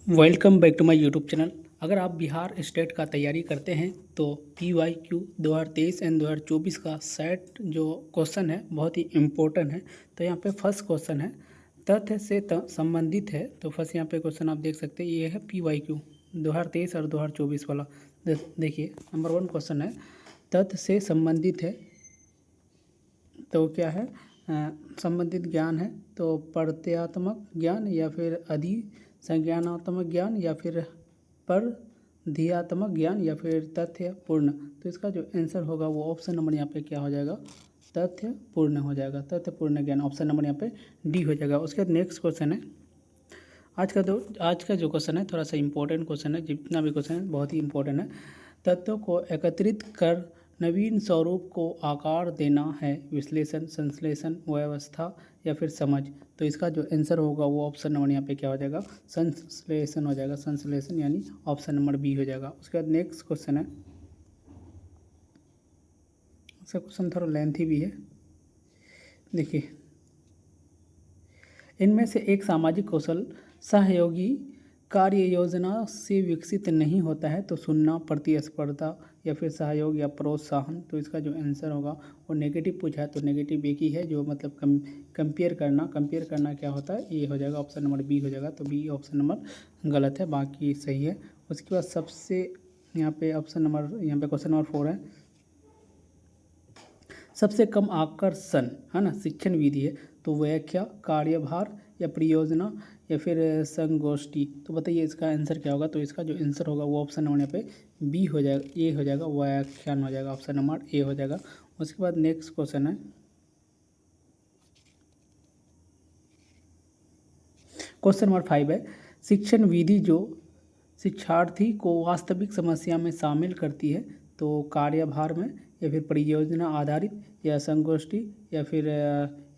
Welcome back to my YouTube channel. अगर आप Bihar state का तैयारी करते हैं तो PYQ 2023 एंड 2024 का सेट जो क्वेश्चन है बहुत ही इम्पोर्टेंट है। तो यहाँ पे फर्स्ट क्वेश्चन है तथ्य से संबंधित है। तो फर्स्ट यहाँ पे क्वेश्चन आप देख सकते हैं, ये है PYQ 2023 और 2024 वाला। देखिए नंबर 1 क्वेश्चन है तथ्य से संबंधित है। तो क्या है, संबंधित ज्ञान है तो प्रत्ययात्मक ज्ञान या फिर संज्ञानात्मक ज्ञान या फिर परधियात्मक ज्ञान या फिर तथ्य पूर्ण। तो इसका जो आंसर होगा वो ऑप्शन नंबर यहाँ पे क्या हो जाएगा, तथ्य पूर्ण हो जाएगा। तथ्य पूर्ण ज्ञान ऑप्शन नंबर यहाँ पे डी हो जाएगा। उसके बाद नेक्स्ट क्वेश्चन है आज का जो क्वेश्चन है थोड़ा सा इंपॉर्टेंट क्वेश्चन है। जितना भी क्वेश्चन है बहुत ही इंपॉर्टेंट है। तत्वों को एकत्रित कर नवीन स्वरूप को आकार देना है विश्लेषण, संश्लेषण, व्यवस्था या फिर समझ। तो इसका जो आंसर होगा वो ऑप्शन नंबर यहाँ पे क्या हो जाएगा, संश्लेषण हो जाएगा। संश्लेषण यानी ऑप्शन नंबर बी हो जाएगा। उसके बाद नेक्स्ट क्वेश्चन है, इसका क्वेश्चन थोड़ा लेंथी भी है। देखिए इनमें से एक सामाजिक कौशल सहयोगी कार्य योजना से विकसित नहीं होता है। तो सुनना, प्रतिस्पर्धा या फिर सहयोग या प्रोत्साहन। तो इसका जो आंसर होगा वो नेगेटिव पूछा है तो नेगेटिव एक ही है, जो मतलब कंपेयर करना क्या होता है, ये हो जाएगा ऑप्शन नंबर बी हो जाएगा। तो बी ऑप्शन नंबर गलत है, बाकी सही है। उसके बाद सबसे यहाँ पे क्वेश्चन नंबर 4 है, सबसे कम आकर्षण है ना शिक्षण विधि है। तो व्याख्या, कार्यभार या परियोजना या फिर संगोष्ठी। तो बताइए इसका आंसर क्या होगा। तो इसका जो आंसर होगा वो ऑप्शन नंबर यहाँ पे बी हो जाएगा, ए हो जाएगा, व्याख्यान हो जाएगा। ऑप्शन नंबर ए हो जाएगा। उसके बाद नेक्स्ट क्वेश्चन है, क्वेश्चन नंबर 5 है, शिक्षण विधि जो शिक्षार्थी को वास्तविक समस्या में शामिल करती है। तो कार्यभार में या फिर परियोजना आधारित या संगोष्ठी या फिर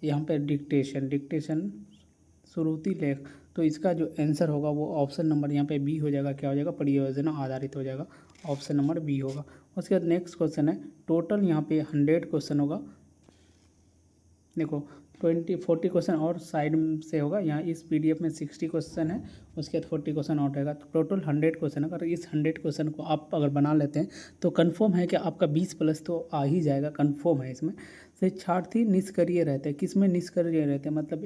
यहाँ पे डिक्टेशन श्रुति लेख। तो इसका जो आंसर होगा वो ऑप्शन नंबर यहाँ पे बी हो जाएगा। क्या हो जाएगा, परियोजना आधारित हो जाएगा। ऑप्शन नंबर बी होगा। उसके बाद नेक्स्ट क्वेश्चन है, टोटल यहाँ पे 100 क्वेश्चन होगा। देखो 40 क्वेश्चन और साइड से होगा। यहाँ इस PDF में 60 क्वेश्चन है, उसके बाद 40 क्वेश्चन और रहेगा। तो टोटल 100 क्वेश्चन है। अगर इस 100 क्वेश्चन को आप अगर बना लेते हैं तो कंफर्म है कि आपका 20+ तो आ ही जाएगा, कंफर्म है। इसमें शिक्षार्थी निष्क्रिय रहते हैं। किस में निष्क्रिय रहते हैं, मतलब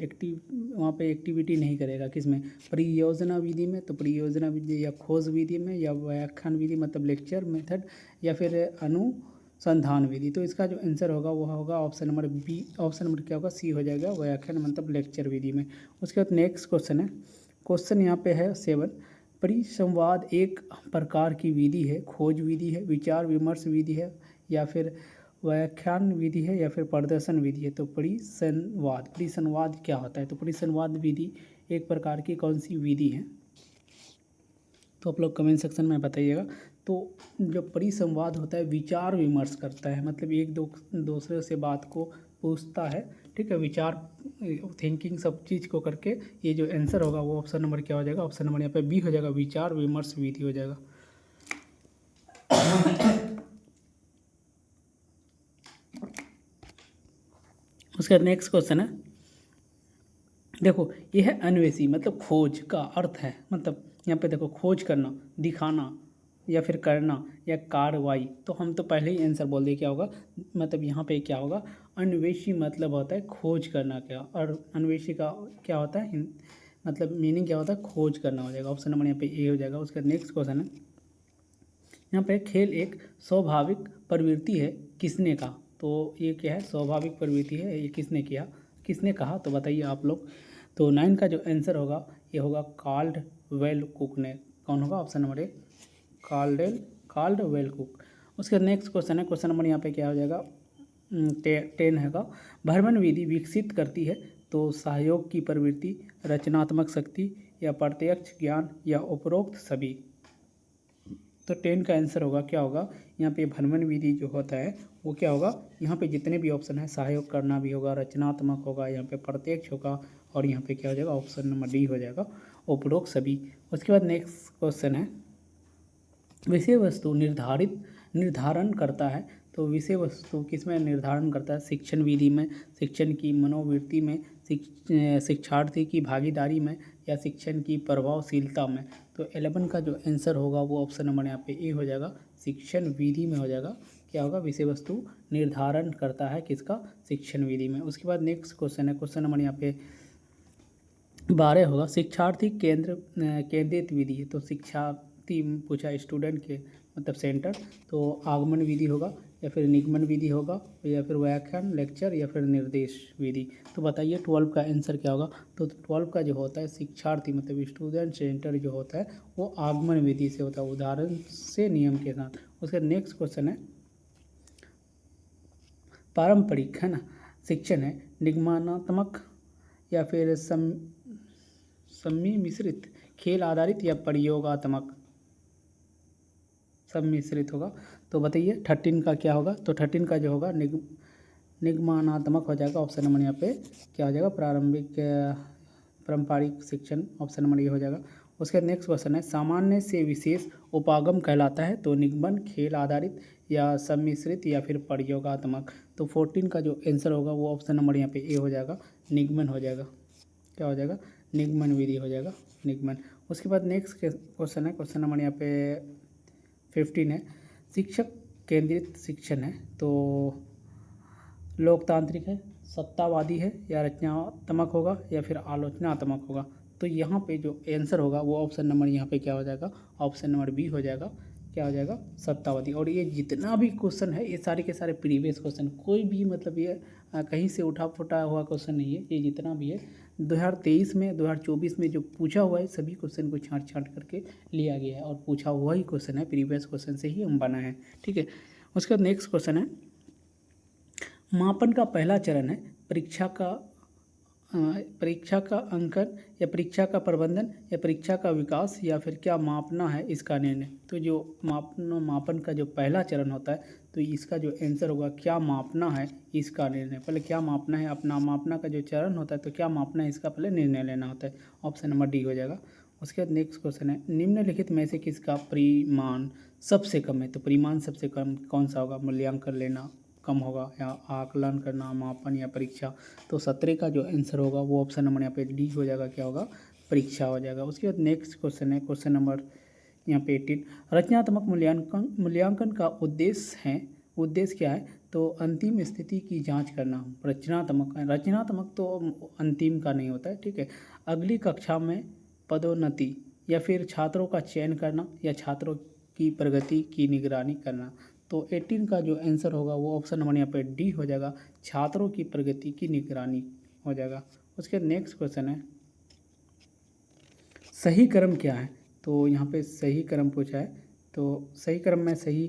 वहाँ पे एक्टिविटी नहीं करेगा। किस में, परियोजना विधि में। तो परियोजना विधि या खोज विधि में या व्याख्यान विधि मतलब लेक्चर मेथड या फिर संधान विधि। तो इसका जो आंसर होगा वो होगा option number B. Option number क्या होगा, सी हो जाएगा, व्याख्यान मतलब लेक्चर विधि में। उसके बाद नेक्स्ट क्वेश्चन है, क्वेश्चन यहाँ पे है 7, परिसंवाद एक प्रकार की विधि है, खोज विधि है, विचार विमर्श विधि है या फिर व्याख्यान विधि है या फिर प्रदर्शन विधि है। तो परिसंवाद क्या होता है। तो परिसंवाद विधि एक प्रकार की कौन सी विधि है, तो आप लोग कमेंट सेक्शन में बताइएगा। तो जो परिसंवाद होता है विचार विमर्श करता है, मतलब एक दूसरे से बात को पूछता है, ठीक है, विचार थिंकिंग सब चीज़ को करके। ये जो आंसर होगा वो ऑप्शन नंबर क्या हो जाएगा, ऑप्शन नंबर यहाँ पे बी हो जाएगा, विचार विमर्श विधि हो जाएगा। उसका नेक्स्ट क्वेश्चन है, देखो ये है अन्वेषी, मतलब खोज का अर्थ है, मतलब यहाँ पे देखो खोज करना, दिखाना या फिर करना या कार्रवाई। तो हम तो पहले ही आंसर बोल दिए क्या होगा, मतलब यहाँ पे क्या होगा, अन्वेषी मतलब होता है खोज करना। क्या और अन्वेषी का क्या होता है, मतलब मीनिंग क्या होता है, खोज करना हो जाएगा। ऑप्शन नंबर यहाँ पे ए हो जाएगा। उसका नेक्स्ट क्वेश्चन है, यहाँ पे खेल एक स्वाभाविक प्रवृत्ति है, किसने कहा। तो ये क्या है, स्वाभाविक प्रवृत्ति है, ये किसने कहा, तो बताइए आप लोग। तो 9 का जो आंसर होगा ये होगा काल्डवेल कुक ने। कौन होगा, ऑप्शन नंबर ए, काल्डवेल कुक। उसके नेक्स्ट क्वेश्चन है, क्वेश्चन नंबर यहाँ पे क्या हो जाएगा, 10 हैगा, भ्रमण विधि विकसित करती है। तो सहयोग की प्रवृत्ति, रचनात्मक शक्ति या प्रत्यक्ष ज्ञान या उपरोक्त सभी। तो 10 का आंसर होगा क्या होगा, यहाँ पे भ्रमण विधि जो होता है वो क्या होगा, यहाँ पे जितने भी ऑप्शन है सहयोग करना भी होगा, रचनात्मक होगा, यहाँ पे प्रत्यक्ष होगा और यहाँ पे क्या हो जाएगा, ऑप्शन नंबर डी हो जाएगा, उपरोक्त सभी। उसके बाद नेक्स्ट क्वेश्चन है, विषय वस्तु निर्धारण करता है। तो विषय वस्तु किसमें निर्धारण करता है, शिक्षण विधि में, शिक्षण की मनोवृत्ति में, शिक्षार्थी की भागीदारी में, या शिक्षण की प्रभावशीलता में। तो 11 का जो आंसर होगा वो ऑप्शन नंबर यहाँ पे ए हो जाएगा, शिक्षण विधि में हो जाएगा। क्या होगा, विषय वस्तु निर्धारण करता है किसका, शिक्षण विधि में। उसके बाद नेक्स्ट क्वेश्चन है, क्वेश्चन नंबर यहाँ पे 12 होगा, शिक्षार्थी केंद्रित विधि है। तो शिक्षार्थी पूछा, स्टूडेंट के मतलब सेंटर, तो आगमन विधि होगा या फिर निगमन विधि होगा या फिर व्याख्यान लेक्चर या फिर निर्देश विधि। तो बताइए 12 का आंसर क्या होगा। तो 12 का जो होता है शिक्षार्थी मतलब स्टूडेंट सेंटर जो होता है वो आगमन विधि से होता है, उदाहरण से नियम के साथ। उसका नेक्स्ट क्वेश्चन है, पारंपरिक है ना शिक्षण है निगमनात्मक या फिर सम्मिश्रित, खेल आधारित या प्रयोगात्मक, सम्मिश्रित होगा। तो बताइए 13 का क्या होगा। तो 13 का जो होगा निगमनात्मक हो जाएगा। ऑप्शन नंबर यहाँ पे क्या हो जाएगा, पारंपरिक शिक्षण, ऑप्शन नंबर ये हो जाएगा। उसके नेक्स्ट क्वेश्चन है, सामान्य से विशेष उपागम कहलाता है। तो निगमन, खेल आधारित या सम्मिश्रित या फिर प्रयोगात्मक। तो 14 का जो आंसर होगा वो ऑप्शन नंबर यहाँ पे ए हो जाएगा, निगमन हो जाएगा। क्या हो जाएगा, निगमन विधि हो जाएगा, निगमन। उसके बाद नेक्स्ट क्वेश्चन है, क्वेश्चन नंबर यहाँ पे 15 है, शिक्षक केंद्रित शिक्षण है तो लोकतांत्रिक है, सत्तावादी है या रचनात्मक होगा या फिर आलोचनात्मक होगा। तो यहाँ पे जो आंसर होगा वो ऑप्शन नंबर यहाँ पे क्या हो जाएगा, ऑप्शन नंबर बी हो जाएगा। क्या हो जाएगा, सत्तावादी। और ये जितना भी क्वेश्चन है ये सारे के सारे प्रीवियस क्वेश्चन, कोई भी मतलब ये कहीं से उठा फुटा हुआ क्वेश्चन नहीं है। ये जितना भी है 2023 में 2024 में जो पूछा हुआ है सभी क्वेश्चन को छांट छांट करके लिया गया है और पूछा हुआ ही क्वेश्चन है, प्रीवियस क्वेश्चन से ही हम बना है। ठीक है। उसके बाद नेक्स्ट क्वेश्चन है, मापन का पहला चरण है परीक्षा का अंकन या परीक्षा का प्रबंधन या परीक्षा का विकास या फिर क्या मापना है इसका निर्णय। तो जो मापन का जो पहला चरण होता है तो इसका जो आंसर होगा क्या मापना है इसका निर्णय। पहले क्या मापना है, अपना मापना का जो चरण होता है तो क्या मापना है इसका पहले निर्णय लेना होता है, ऑप्शन नंबर डी हो जाएगा। उसके बाद नेक्स्ट क्वेश्चन है, निम्नलिखित में से किसका परिमाण सबसे कम है। तो परिमाण सबसे कम कौन सा होगा, मूल्यांकन लेना कम होगा या आकलन करना, मापन या परीक्षा। तो 17 का जो आंसर होगा वो ऑप्शन नंबर यहाँ पे डी हो जाएगा। क्या होगा, परीक्षा हो जाएगा। उसके बाद नेक्स्ट क्वेश्चन है, क्वेश्चन नंबर यहाँ पे 18, रचनात्मक मूल्यांकन का उद्देश्य क्या है। तो अंतिम स्थिति की जांच करना। रचनात्मक तो अंतिम का नहीं होता है। ठीक है। अगली कक्षा में पदोन्नति या फिर छात्रों का चयन करना या छात्रों की प्रगति की निगरानी करना। तो 18 का जो आंसर होगा वो ऑप्शन नंबर यहाँ पे डी हो जाएगा, छात्रों की प्रगति की निगरानी हो जाएगा। उसके नेक्स्ट क्वेश्चन है, सही क्रम क्या है। तो यहाँ पे सही क्रम पूछा है। तो सही क्रम में सही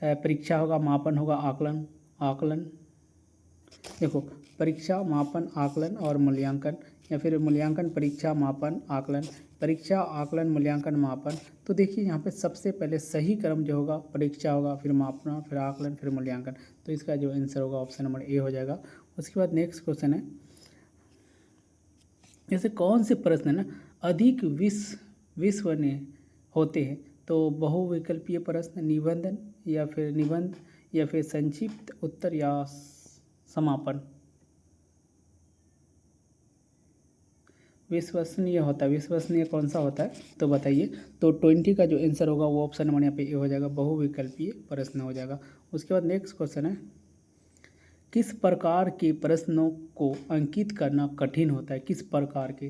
परीक्षा होगा, मापन होगा, आकलन देखो, परीक्षा, मापन, आकलन और मूल्यांकन या फिर मूल्यांकन, परीक्षा, मापन, आकलन, परीक्षा, आकलन, मूल्यांकन, मापन। तो देखिए यहाँ पे सबसे पहले सही क्रम जो होगा परीक्षा होगा, फिर मापना, फिर आकलन, फिर मूल्यांकन। तो इसका जो आंसर होगा ऑप्शन नंबर ए हो जाएगा। उसके बाद नेक्स्ट क्वेश्चन है, जैसे कौन से प्रश्न ना अधिक विश्वसनीय होते हैं। तो बहुविकल्पीय प्रश्न, निबंध या फिर संक्षिप्त उत्तर या समापन। विश्वसनीय कौन सा होता है तो बताइए। तो 20 का जो आंसर होगा वो ऑप्शन नंबर यहाँ पे ए हो जाएगा, बहुविकल्पीय प्रश्न हो जाएगा। उसके बाद नेक्स्ट क्वेश्चन है, किस प्रकार के प्रश्नों को अंकित करना कठिन होता है। किस प्रकार के,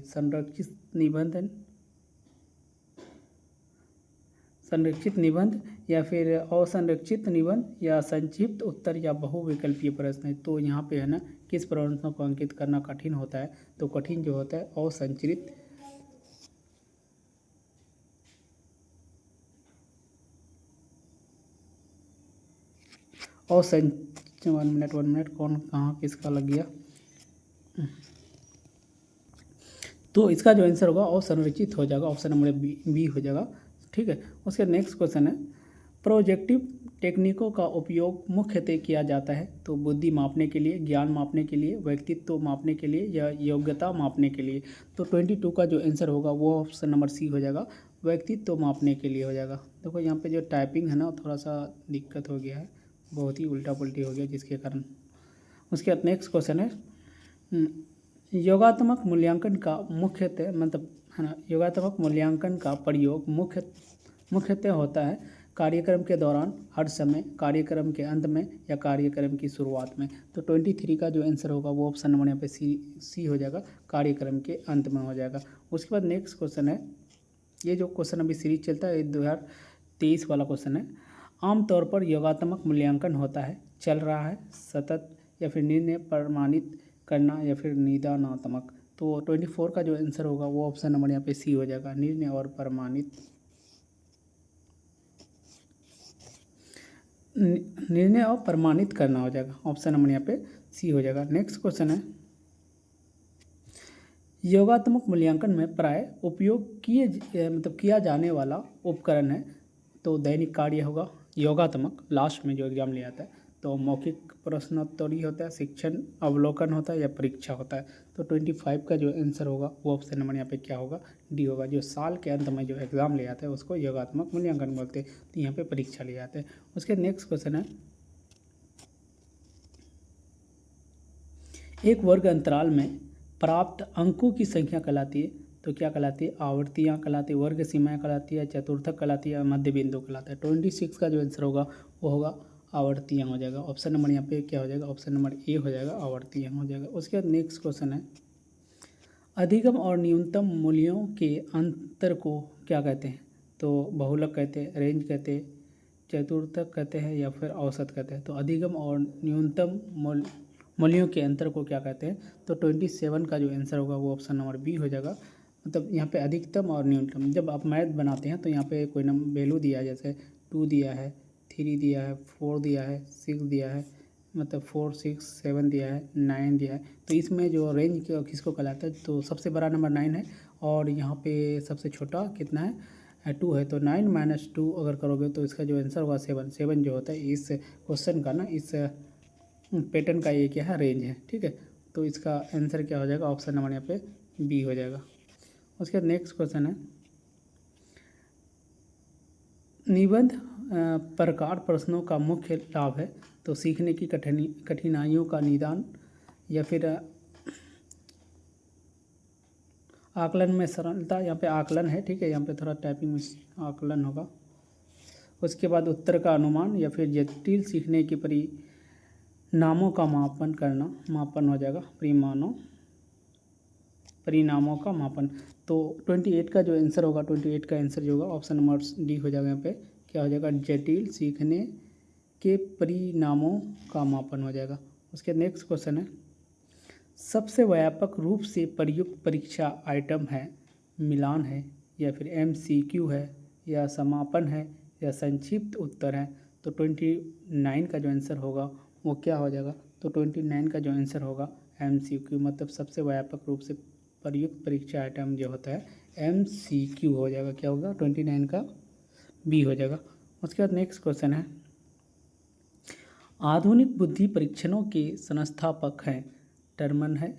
संरक्षित निबंध या फिर असंरक्षित निबंध या संक्षिप्त उत्तर या बहुविकल्पीय प्रश्न है। तो यहाँ पे है ना किस प्रश्नों को अंकित करना कठिन होता है। तो कठिन जो होता है असंरचित वन मिनट कौन कहाँ किसका लग गया। तो इसका जो आंसर होगा असंरचित हो जाएगा, ऑप्शन नंबर बी हो जाएगा। ठीक है। उसके नेक्स्ट क्वेश्चन है, प्रोजेक्टिव टेक्निकों का उपयोग मुख्यतः किया जाता है। तो बुद्धि मापने के लिए, ज्ञान मापने के लिए, व्यक्तित्व मापने के लिए या योग्यता मापने के लिए। तो 22 का जो आंसर होगा वो ऑप्शन नंबर सी हो जाएगा, व्यक्तित्व मापने के लिए हो जाएगा। देखो यहाँ पे जो टाइपिंग है ना थोड़ा सा दिक्कत हो गया है, बहुत ही उल्टा पुल्टी हो गया जिसके कारण। उसके बाद नेक्स्ट क्वेश्चन है, योगात्मक मूल्यांकन का मुख्यतः मतलब है ना। योगात्मक मूल्यांकन का प्रयोग मुख्यतः होता है कार्यक्रम के दौरान, हर समय, कार्यक्रम के अंत में या कार्यक्रम की शुरुआत में। तो 23 का जो आंसर होगा वो ऑप्शन नंबर यहाँ पे सी हो जाएगा, कार्यक्रम के अंत में हो जाएगा। उसके बाद नेक्स्ट क्वेश्चन है, ये जो क्वेश्चन अभी सीरीज चलता है 2023 वाला क्वेश्चन है। आमतौर पर योगात्मक मूल्यांकन होता है चल रहा है, सतत, या फिर निर्णय प्रमाणित करना, या फिर निदानात्मक। तो 24 का जो आंसर होगा वो ऑप्शन नंबर यहाँ पे सी हो जाएगा, निर्णय और प्रमाणित, निर्णय और प्रमाणित करना हो जाएगा, ऑप्शन नंबर यहाँ पे सी हो जाएगा। नेक्स्ट क्वेश्चन है, योगात्मक मूल्यांकन में प्राय उपयोग किया जाने वाला उपकरण है। तो दैनिक कार्य होगा, योगात्मक लास्ट में जो एग्जाम ले आता है, तो मौखिक प्रश्नोत्तरी होता है, शिक्षण अवलोकन होता है, या परीक्षा होता है। तो 25 का जो आंसर होगा वो ऑप्शन नंबर यहाँ पे क्या होगा, डी होगा। जो साल के अंत में जो एग्ज़ाम ले आता है उसको योगात्मक मूल्यांकन बोलते हैं, तो यहाँ पे परीक्षा ले आते हैं। उसके नेक्स्ट क्वेश्चन है, एक वर्ग अंतराल में प्राप्त अंकों की संख्या कहलाती है। तो क्या कहलाती है, आवर्तियाँ कहलाती है, वर्ग सीमाएँ कहलाती है, चतुर्थक कहलाती है, मध्य बिंदु कहलाता है। 26 का जो आंसर होगा वो होगा आवर्तियाँ हो जाएगा, ऑप्शन नंबर यहाँ पे क्या हो जाएगा, ऑप्शन नंबर ए हो जाएगा, आवर्तियाँ हो जाएगा। उसके बाद नेक्स्ट क्वेश्चन है, अधिकतम और न्यूनतम मूल्यों के अंतर को क्या कहते हैं। तो बहुलक कहते हैं, रेंज कहते हैं, चतुर्थक कहते हैं, या फिर औसत कहते हैं। तो अधिकतम और न्यूनतम मूल्यों के अंतर को क्या कहते हैं। तो 27 का जो आंसर होगा वो ऑप्शन नंबर बी हो जाएगा। मतलब यहाँ पे अधिकतम और न्यूनतम, जब आप मैथ बनाते हैं तो यहाँ पे कोई वैल्यू दिया है, जैसे 2 दिया है, 3 दिया है, 4 दिया है, 6 दिया है, मतलब 4, 6, 7 दिया है, 9 दिया है। तो इसमें जो रेंज किसको कहलाता है, तो सबसे बड़ा नंबर 9 है, और यहाँ पे सबसे छोटा कितना है, 2 है। तो 9 - 2 अगर करोगे तो इसका जो आंसर होगा 7 जो होता है इस क्वेश्चन का ना, इस पैटर्न का ये क्या है, रेंज है, ठीक है। तो इसका आंसर क्या हो जाएगा, ऑप्शन नंबर यहाँ पे बी हो जाएगा। उसके बाद नेक्स्ट क्वेश्चन है, निबंध प्रकार प्रश्नों का मुख्य लाभ है। तो सीखने की कठिनाइयों का निदान, या फिर आकलन में सरलता, यहाँ पे आकलन है, ठीक है, यहाँ पे थोड़ा टाइपिंग में आकलन होगा। उसके बाद उत्तर का अनुमान, या फिर जटिल सीखने की परिणामों का मापन हो जाएगा, परिणामों का मापन। तो 28 का जो आंसर होगा, 28 का आंसर जो होगा ऑप्शन नंबर डी हो जाएगा। यहाँ पे क्या हो जाएगा, जटिल सीखने के परिणामों का मापन हो जाएगा। उसके नेक्स्ट क्वेश्चन है, सबसे व्यापक रूप से प्रयुक्त परीक्षा आइटम है, मिलान है, या फिर MCQ है, या समापन है, या संक्षिप्त उत्तर है। तो 29 का जो आंसर होगा वो क्या हो जाएगा, तो 29 का जो आंसर होगा MCQ, मतलब सबसे व्यापक रूप से प्रयुक्त परीक्षा आइटम जो होता है MCQ हो जाएगा। क्या होगा, 29 का बी हो जाएगा। उसके बाद नेक्स्ट क्वेश्चन है, आधुनिक बुद्धि परीक्षणों के संस्थापक हैं, टर्मन है,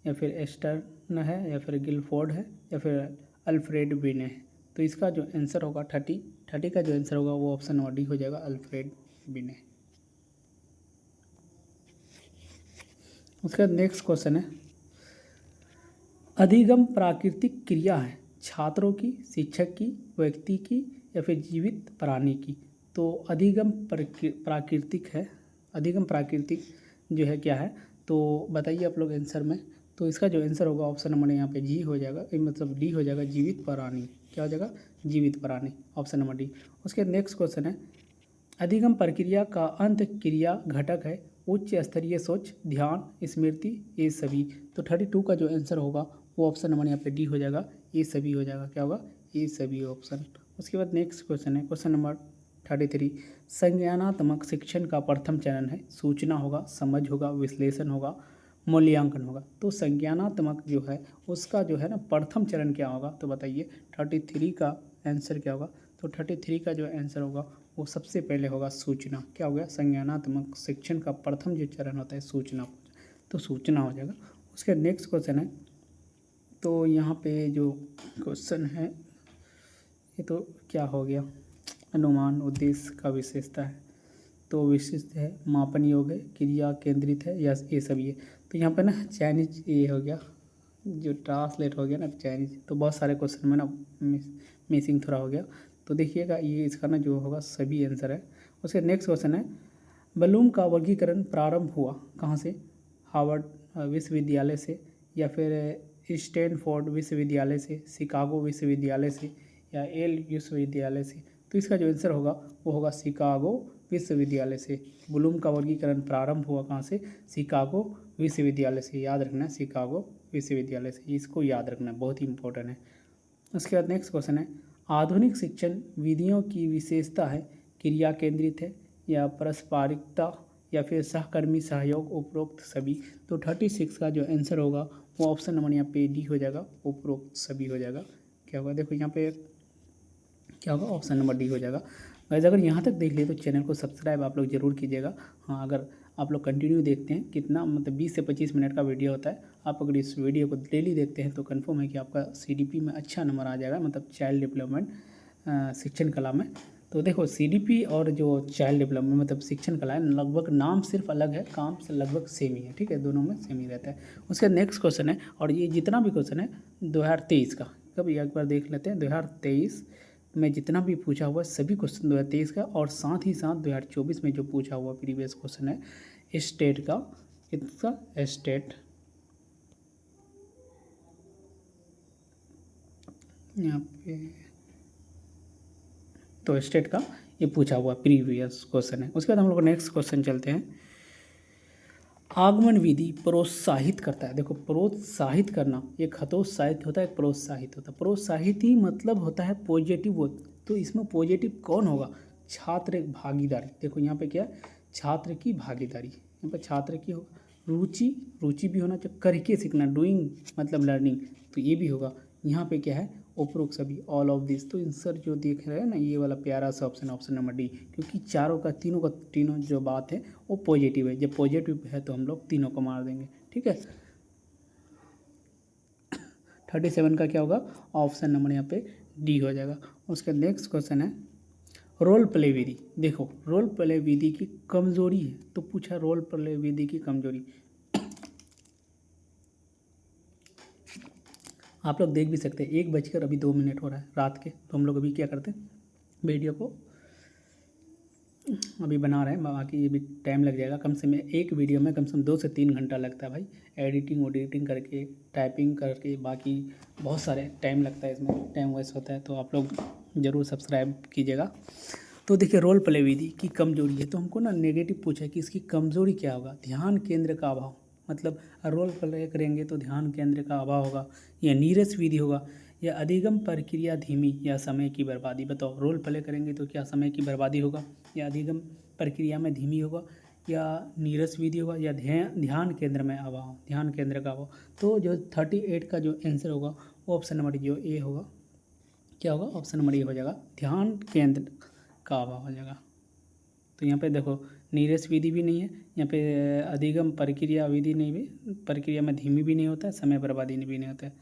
या फिर एस्टर्न है, या फिर गिलफोर्ड है, या फिर अल्फ्रेड बिने है। तो इसका जो आंसर होगा 30 का जो आंसर होगा वो ऑप्शन नंबर डी हो जाएगा, अल्फ्रेड बिने। उसके बाद नेक्स्ट क्वेश्चन है, अधिगम प्राकृतिक क्रिया है, छात्रों की, शिक्षक की, व्यक्ति की, या फिर जीवित प्राणी की। तो अधिगम प्राकृतिक है, अधिगम प्राकृतिक जो है क्या है, तो बताइए आप लोग आंसर में। तो इसका जो आंसर होगा ऑप्शन नंबर यहाँ पे जी हो जाएगा, मतलब डी हो जाएगा, जीवित प्राणी। क्या हो जाएगा, जीवित प्राणी, ऑप्शन नंबर डी। उसके नेक्स्ट क्वेश्चन है, अधिगम प्रक्रिया का अंत क्रिया घटक है, उच्च स्तरीय सोच, ध्यान, स्मृति, ये सभी। तो 32 का जो आंसर होगा वो ऑप्शन नंबर यहाँ पे डी हो जाएगा, ये सभी हो जाएगा। क्या होगा, ये सभी ऑप्शन। उसके बाद नेक्स्ट क्वेश्चन है, क्वेश्चन नंबर 33, संज्ञानात्मक शिक्षण का प्रथम चरण है, सूचना होगा, समझ होगा, विश्लेषण होगा, मूल्यांकन होगा। तो संज्ञानात्मक जो है उसका जो है ना प्रथम चरण क्या होगा, तो बताइए 33 का आंसर क्या होगा। तो 33 का जो आंसर होगा वो सबसे पहले होगा सूचना। क्या हो गया, संज्ञानात्मक शिक्षण का प्रथम जो चरण होता है सूचना, तो सूचना हो जाएगा। उसके नेक्स्ट क्वेश्चन है, तो यहाँ पे जो क्वेश्चन है ये तो क्या हो गया, अनुमान उद्देश्य का विशेषता है, तो विशिष्ट है, मापन योग्य है, क्रिया केंद्रित है, या ये सभी है। तो यहाँ पे ना चाइनीज ये हो गया, जो ट्रांसलेट हो गया ना चाइनीज, तो बहुत सारे क्वेश्चन में ना मिसिंग थोड़ा हो गया। तो देखिएगा ये इसका ना जो होगा सभी आंसर है। उसके नेक्स्ट क्वेश्चन है, बलूम का वर्गीकरण प्रारंभ हुआ कहाँ से? हार्वर्ड विश्वविद्यालय से, या फिर स्टैनफोर्ड विश्वविद्यालय से, शिकागो विश्वविद्यालय से, या येल विश्वविद्यालय से? तो इसका जो आंसर होगा वो होगा शिकागो विश्वविद्यालय से। ब्लूम का वर्गीकरण प्रारंभ हुआ कहाँ से? शिकागो विश्वविद्यालय से। याद रखना है, शिकागो विश्वविद्यालय से, इसको याद रखना है, बहुत ही इंपॉर्टेंट है। उसके बाद नेक्स्ट क्वेश्चन है, आधुनिक शिक्षण विधियों की विशेषता है क्रिया केंद्रित है, या पारस्परिकता, या फिर सहकर्मी सहयोग, उपरोक्त सभी? तो 36 का जो आंसर होगा वो ऑप्शन नंबर यहाँ पे डी हो जाएगा, उपरोक्त सभी हो जाएगा। क्या होगा देखो यहाँ पे क्या होगा, ऑप्शन नंबर डी हो जाएगा। वैसे अगर यहाँ तक देख लिए तो चैनल को सब्सक्राइब आप लोग ज़रूर कीजिएगा। हाँ, अगर आप लोग कंटिन्यू देखते हैं, कितना मतलब 20 से 25 मिनट का वीडियो होता है, आप अगर इस वीडियो को डेली देखते हैं तो कंफर्म है कि आपका CDP में अच्छा नंबर आ जाएगा, मतलब चाइल्ड डेवलपमेंट शिक्षण कला में। तो देखो CDP और जो चाइल्ड डेवलपमेंट मतलब शिक्षण कला है, लगभग नाम सिर्फ अलग है, काम से लगभग सेम ही है, ठीक है, दोनों में सेम ही रहता है। उसका नेक्स्ट क्वेश्चन है, और ये जितना भी क्वेश्चन है 2023 का, कभी एक बार देख लेते हैं 2023 में जितना भी पूछा हुआ सभी क्वेश्चन 2023 का, और साथ ही साथ 2024 में जो पूछा हुआ प्रीवियस क्वेश्चन है स्टेट का, इसका स्टेट यहाँ पे, तो स्टेट का ये पूछा हुआ प्रीवियस क्वेश्चन है। उसके बाद हम लोग नेक्स्ट क्वेश्चन चलते हैं, आगमन विधि प्रोत्साहित करता है। देखो प्रोत्साहित करना, एक हतोत्साहित होता है, एक प्रोत्साहित होता है। प्रोत्साहित ही मतलब होता है पॉजिटिव, तो इसमें पॉजिटिव कौन होगा? छात्र भागीदारी। देखो यहाँ पे क्या है, छात्र की भागीदारी, यहाँ पे छात्र की होगा रुचि, रुचि भी होना चाहिए, करके सीखना, डूइंग मतलब लर्निंग, तो ये भी होगा। यहाँ पे क्या है, उपरोक्त सभी, ऑल ऑफ दिस। तो आंसर जो देख रहे हैं ना, ये वाला प्यारा सा ऑप्शन, ऑप्शन नंबर डी, क्योंकि चारों का तीनों जो बात है वो पॉजिटिव है। जब पॉजिटिव है तो हम लोग तीनों को मार देंगे, ठीक है। 37 का क्या होगा, ऑप्शन नंबर यहाँ पे डी हो जाएगा। उसका नेक्स्ट क्वेश्चन है, रोल प्ले विधि। देखो रोल प्ले विधि की कमजोरी है, तो पूछा रोल प्ले विधि की कमजोरी। आप लोग देख भी सकते हैं, 1:02 हो रहा है रात के, तो हम लोग अभी क्या करते हैं, वीडियो को अभी बना रहे हैं, बाकी ये भी टाइम लग जाएगा, कम से कम एक वीडियो में कम से कम 2 से 3 घंटा लगता है भाई, एडिटिंग करके, टाइपिंग करके, बाकी बहुत सारे टाइम लगता है, इसमें टाइम वेस्ट होता है। तो आप लोग ज़रूर सब्सक्राइब कीजिएगा। तो देखिए रोल प्ले विधि की कमजोरी है, तो हमको ना नेगेटिव पूछा है कि इसकी कमजोरी क्या होगा, ध्यान केंद्र का अभाव, मतलब रोल प्ले करेंगे तो ध्यान केंद्र का अभाव होगा, या नीरस विधि होगा, या अधिगम प्रक्रिया धीमी, या समय की बर्बादी। बताओ रोल प्ले करेंगे तो क्या समय की बर्बादी होगा, या अधिगम प्रक्रिया में धीमी होगा, या नीरस विधि होगा, या ध्यान केंद्र में अभाव, ध्यान केंद्र का अभाव। तो जो 38 का जो आंसर होगा वो ऑप्शन नंबर जो ए होगा, क्या होगा, ऑप्शन नंबर ए हो जाएगा, ध्यान केंद्र का अभाव हो जाएगा। तो यहाँ पे देखो नीरस विधि भी नहीं है, यहाँ पे अधिगम प्रक्रिया विधि नहीं भी, प्रक्रिया में धीमी भी नहीं होता है, समय बर्बादी भी नहीं होता है।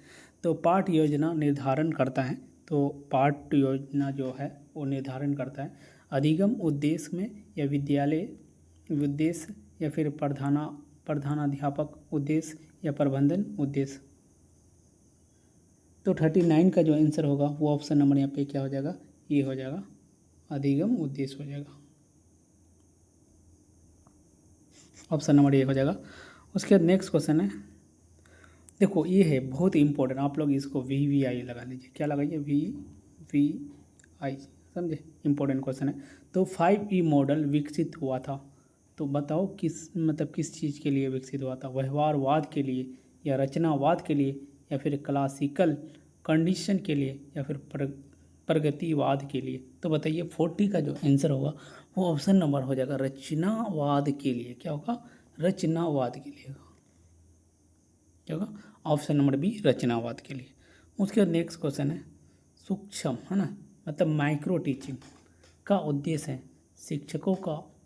तो पाठ योजना निर्धारण करता है, तो पाठ योजना जो है वो निर्धारण करता है अधिगम उद्देश्य में, या विद्यालय उद्देश्य, या फिर प्रधानाध्यापक उद्देश्य, या प्रबंधन उद्देश्य। तो 39 का जो आंसर होगा वो ऑप्शन नंबर यहाँ पे क्या हो जाएगा, ये हो जाएगा, अधिगम उद्देश्य हो जाएगा, ऑप्शन नंबर ये हो जाएगा। उसके बाद नेक्स्ट क्वेश्चन है, देखो ये है बहुत इंपॉर्टेंट, आप लोग इसको VVI लगा लीजिए, क्या लगाइए, VVI, समझे, इंपॉर्टेंट क्वेश्चन है। तो 5E मॉडल विकसित हुआ था, तो बताओ किस चीज़ के लिए विकसित हुआ था, व्यवहारवाद के लिए, या रचनावाद के लिए, या फिर क्लासिकल कंडीशन के लिए, या फिर प्रगतिवाद के लिए? तो बताइए 40 का जो आंसर होगा वो ऑप्शन नंबर हो जाएगा रचनावाद के लिए। क्या होगा, रचनावाद के लिए क्या होगा, ऑप्शन नंबर बी, रचनावाद के लिए। उसके बाद नेक्स्ट क्वेश्चन है, सूक्ष्म है ना, मतलब माइक्रो टीचिंग का उद्देश्य है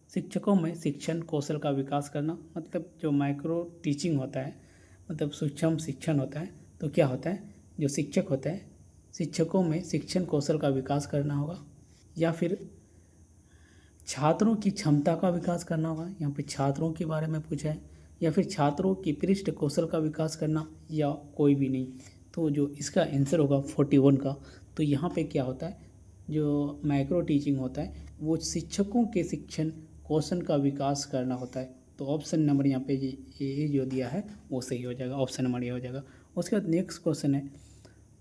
शिक्षकों में शिक्षण कौशल का विकास करना, मतलब जो माइक्रो टीचिंग होता है मतलब सूक्ष्म शिक्षण होता है, तो क्या होता है, जो शिक्षक होता है शिक्षकों में शिक्षण कौशल का विकास करना होगा, या फिर छात्रों की क्षमता का विकास करना होगा। यहाँ पे छात्रों के बारे में पूछा है, या फिर छात्रों की पृष्ठ कौशल का विकास करना, या कोई भी नहीं। तो जो इसका आंसर होगा 41 का, तो यहाँ पे क्या होता है, जो माइक्रो टीचिंग होता है वो शिक्षकों के शिक्षण कौशल का विकास करना होता है। तो ऑप्शन नंबर यहाँ पे ये जो दिया है वो सही हो जाएगा, ऑप्शन नंबर ये हो जाएगा। उसके बाद नेक्स्ट क्वेश्चन है,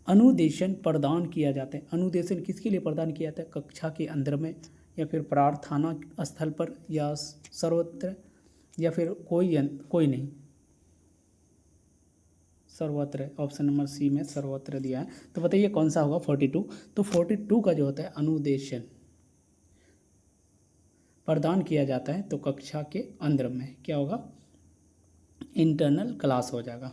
अनुदेशन प्रदान किया जाता है। अनुदेशन किसके लिए प्रदान किया जाता है? कक्षा के अंदर में, या फिर प्रार्थना स्थल पर, या सर्वत्र, या फिर कोई नहीं, सर्वत्र। ऑप्शन नंबर सी में सर्वत्र दिया है। तो बताइए कौन सा होगा 42। तो 42 का जो होता है अनुदेशन प्रदान किया जाता है तो कक्षा के अंदर में क्या होगा, इंटरनल क्लास हो जाएगा।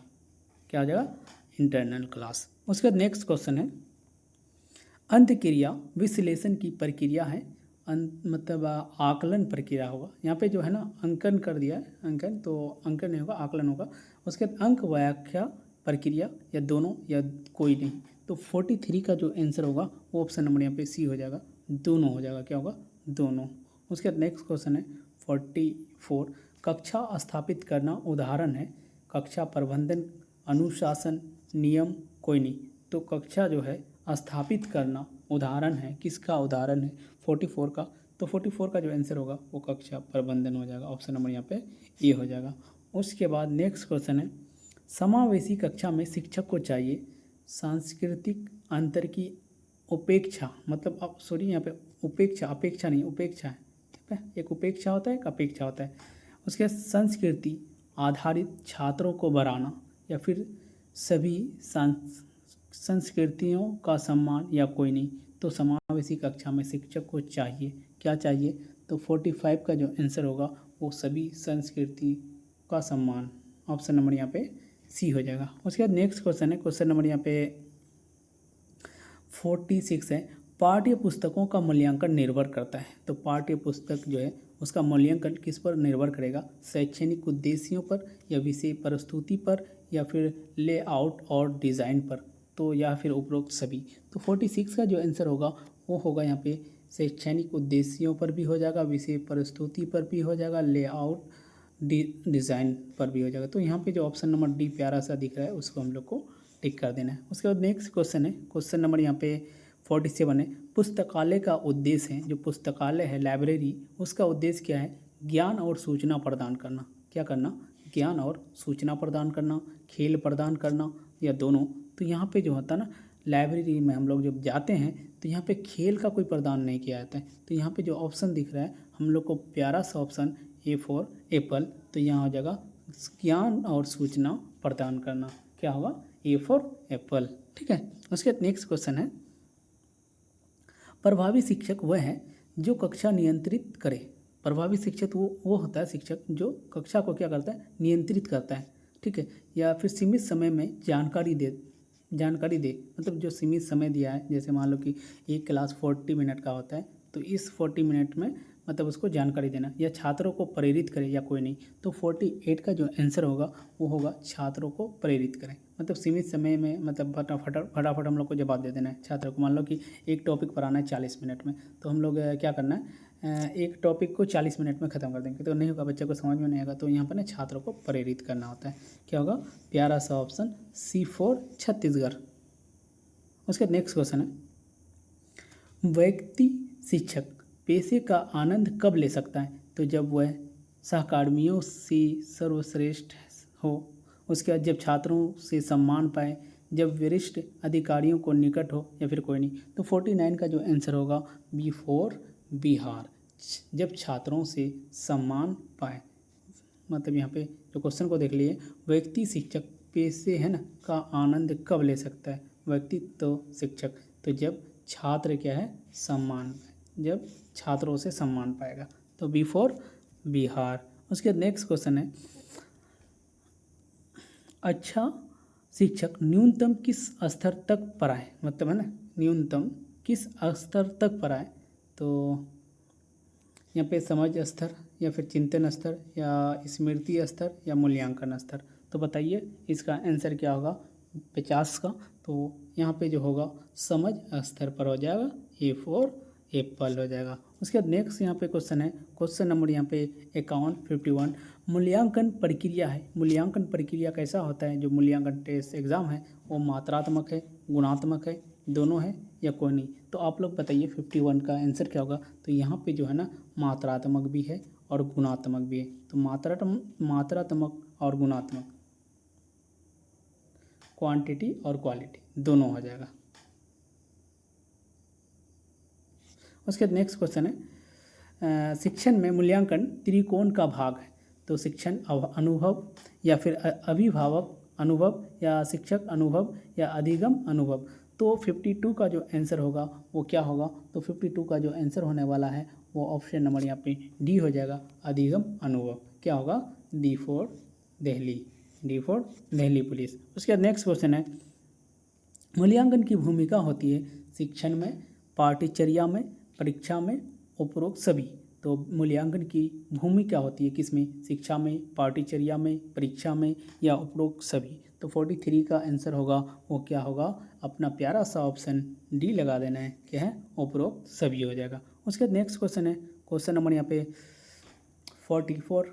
क्या हो जाएगा? Internal class. उसके बाद नेक्स्ट क्वेश्चन है, अंतक्रिया विश्लेषण की प्रक्रिया है, मतलब आकलन प्रक्रिया होगा। यहाँ पे जो है ना अंकन कर दिया है, अंकन तो अंकन नहीं होगा, आकलन होगा। उसके बाद अंक व्याख्या प्रक्रिया, या दोनों, या कोई नहीं। तो 43 का जो आंसर होगा वो ऑप्शन नंबर यहाँ पे सी हो जाएगा, दोनों हो जाएगा। क्या होगा? दोनों। उसके बाद नेक्स्ट क्वेश्चन है 44, कक्षा स्थापित करना उदाहरण है, कक्षा प्रबंधन, अनुशासन, नियम, कोई नहीं। तो कक्षा जो है स्थापित करना उदाहरण है, किसका उदाहरण है? 44 का। तो 44 का जो आंसर होगा वो कक्षा प्रबंधन हो जाएगा, ऑप्शन नंबर यहाँ पे ए हो जाएगा। उसके बाद नेक्स्ट क्वेश्चन है, समावेशी कक्षा में शिक्षक को चाहिए सांस्कृतिक अंतर की उपेक्षा, मतलब अब सॉरी यहाँ पे उपेक्षा, अपेक्षा नहीं, उपेक्षा है, ठीक है, एक उपेक्षा होता है, एक अपेक्षा होता है। उसके बाद संस्कृति आधारित छात्रों को बढ़ाना, या फिर सभी संस्कृतियों का सम्मान, या कोई नहीं। तो समावेशी कक्षा में शिक्षक को चाहिए, क्या चाहिए? तो 45 का जो आंसर होगा वो सभी संस्कृति का सम्मान, ऑप्शन नंबर यहाँ पे सी हो जाएगा। उसके बाद नेक्स्ट क्वेश्चन है, क्वेश्चन नंबर यहाँ पे 46 है, पाठ्य पुस्तकों का मूल्यांकन निर्भर करता है। तो पाठ्य पुस्तक जो है उसका मूल्यांकन किस पर निर्भर करेगा? शैक्षणिक उद्देश्यों पर, या विषय प्रस्तुति पर, या फिर लेआउट और डिज़ाइन पर, तो या फिर उपरोक्त सभी। तो 46 का जो आंसर होगा वो होगा यहाँ पे शैक्षणिक उद्देश्यों पर भी हो जाएगा, विषय प्रस्तुति पर भी हो जाएगा, लेआउट डिज़ाइन पर भी हो जाएगा। तो यहाँ पे जो ऑप्शन नंबर डी प्यारा सा दिख रहा है उसको हम लोग को टिक कर देना है। उसके बाद नेक्स्ट क्वेश्चन है, क्वेश्चन नंबर यहाँ पे 47 है, पुस्तकालय का उद्देश्य है, जो पुस्तकालय है लाइब्रेरी, उसका उद्देश्य क्या है? ज्ञान और सूचना प्रदान करना। क्या करना? ज्ञान और सूचना प्रदान करना, खेल प्रदान करना, या दोनों। तो यहाँ पे जो होता है ना लाइब्रेरी में हम लोग जब जाते हैं तो यहाँ पे खेल का कोई प्रदान नहीं किया जाता है। तो यहाँ पे जो ऑप्शन दिख रहा है हम लोग को प्यारा सा ऑप्शन ए फॉर एप्पल, तो यहाँ हो जाएगा ज्ञान और सूचना प्रदान करना। क्या होगा? ए फॉर एप्पल, ठीक है। उसके बाद नेक्स्ट क्वेश्चन है, प्रभावी शिक्षक वह है जो कक्षा नियंत्रित करे। प्रभावी शिक्षक वो होता है शिक्षक जो कक्षा को क्या करता है? नियंत्रित करता है, ठीक है, या फिर सीमित समय में जानकारी दे, मतलब जो सीमित समय दिया है, जैसे मान लो कि एक क्लास 40 मिनट का होता है, तो इस 40 मिनट में मतलब उसको जानकारी देना, या छात्रों को प्रेरित करें, या कोई नहीं। तो 48 का जो आंसर होगा वो होगा छात्रों को प्रेरित करें, मतलब सीमित समय में, मतलब फटाफट हम लोग को जवाब दे देना है छात्रों को। मान लो कि एक टॉपिक पढ़ाना है 40 मिनट में, तो हम लोग क्या करना है, एक टॉपिक को 40 मिनट में ख़त्म कर देंगे, तो नहीं होगा, बच्चे को समझ में नहीं आएगा। तो यहाँ पर ना छात्रों को प्रेरित करना होता है। क्या होगा? प्यारा सा ऑप्शन C फॉर छत्तीसगढ़। उसके नेक्स्ट क्वेश्चन है, व्यक्ति शिक्षक पेशे का आनंद कब ले सकता है? तो जब वह सहकर्मियों से सर्वश्रेष्ठ हो, उसके बाद जब छात्रों से सम्मान पाए, जब वरिष्ठ अधिकारियों को निकट हो, या फिर कोई नहीं। तो 49 का जो आंसर होगा बी फॉर बिहार, जब छात्रों से सम्मान पाए। मतलब यहाँ पे जो क्वेश्चन को देख लिए, व्यक्ति शिक्षक पेशे है ना का आनंद कब ले सकता है? व्यक्ति तो शिक्षक, तो जब छात्र क्या है? सम्मान, जब छात्रों से सम्मान पाएगा। तो बी फॉर बिहार। उसके बाद नेक्स्ट क्वेश्चन है, अच्छा शिक्षक न्यूनतम किस स्तर तक पढ़ाए? मतलब है ना न्यूनतम किस स्तर तक पढ़ाए? तो यहाँ पे समझ स्तर, या फिर चिंतन स्तर, या स्मृति स्तर, या मूल्यांकन स्तर। तो बताइए इसका आंसर क्या होगा 50 का? तो यहाँ पे जो होगा समझ स्तर पर हो जाएगा, ए फॉर एप्पल हो जाएगा। उसके बाद नेक्स्ट यहाँ पे क्वेश्चन है, क्वेश्चन नंबर यहाँ पे 51 मूल्यांकन प्रक्रिया है। मूल्यांकन प्रक्रिया कैसा होता है? जो मूल्यांकन टेस्ट एग्ज़ाम है वो मात्रात्मक है, गुणात्मक है, दोनों है या कोई नहीं? तो आप लोग बताइए 51 का आंसर क्या होगा? तो यहाँ पे जो है ना मात्रात्मक भी है और गुणात्मक भी है। तो मात्रात्मक और गुणात्मक, क्वांटिटी और क्वालिटी दोनों हो जाएगा। उसके बाद नेक्स्ट क्वेश्चन है, शिक्षण में मूल्यांकन त्रिकोण का भाग है। तो शिक्षण अनुभव या फिर अभिभावक अनुभव या शिक्षक अनुभव या अधिगम अनुभव। तो 52 का जो आंसर होगा वो क्या होगा? तो 52 का जो आंसर होने वाला है वो ऑप्शन नंबर यहाँ पे डी हो जाएगा, अधिगम अनुभव। क्या होगा? D for Delhi, D for Delhi police. उसके बाद नेक्स्ट क्वेश्चन है, मूल्यांकन की भूमिका होती है शिक्षण में, पाठ्यचर्या में, परीक्षा में, उपरोक्त सभी। तो मूल्यांकन की भूमिका होती है किसमें? शिक्षा में, पाठ्यचर्या में, परीक्षा में या उपरोक्त सभी। तो 43 का आंसर होगा वो क्या होगा? अपना प्यारा सा ऑप्शन डी लगा देना है, क्या है? उपरोक्त सभी हो जाएगा। उसके बाद नेक्स्ट क्वेश्चन है, क्वेश्चन नंबर यहाँ पे 44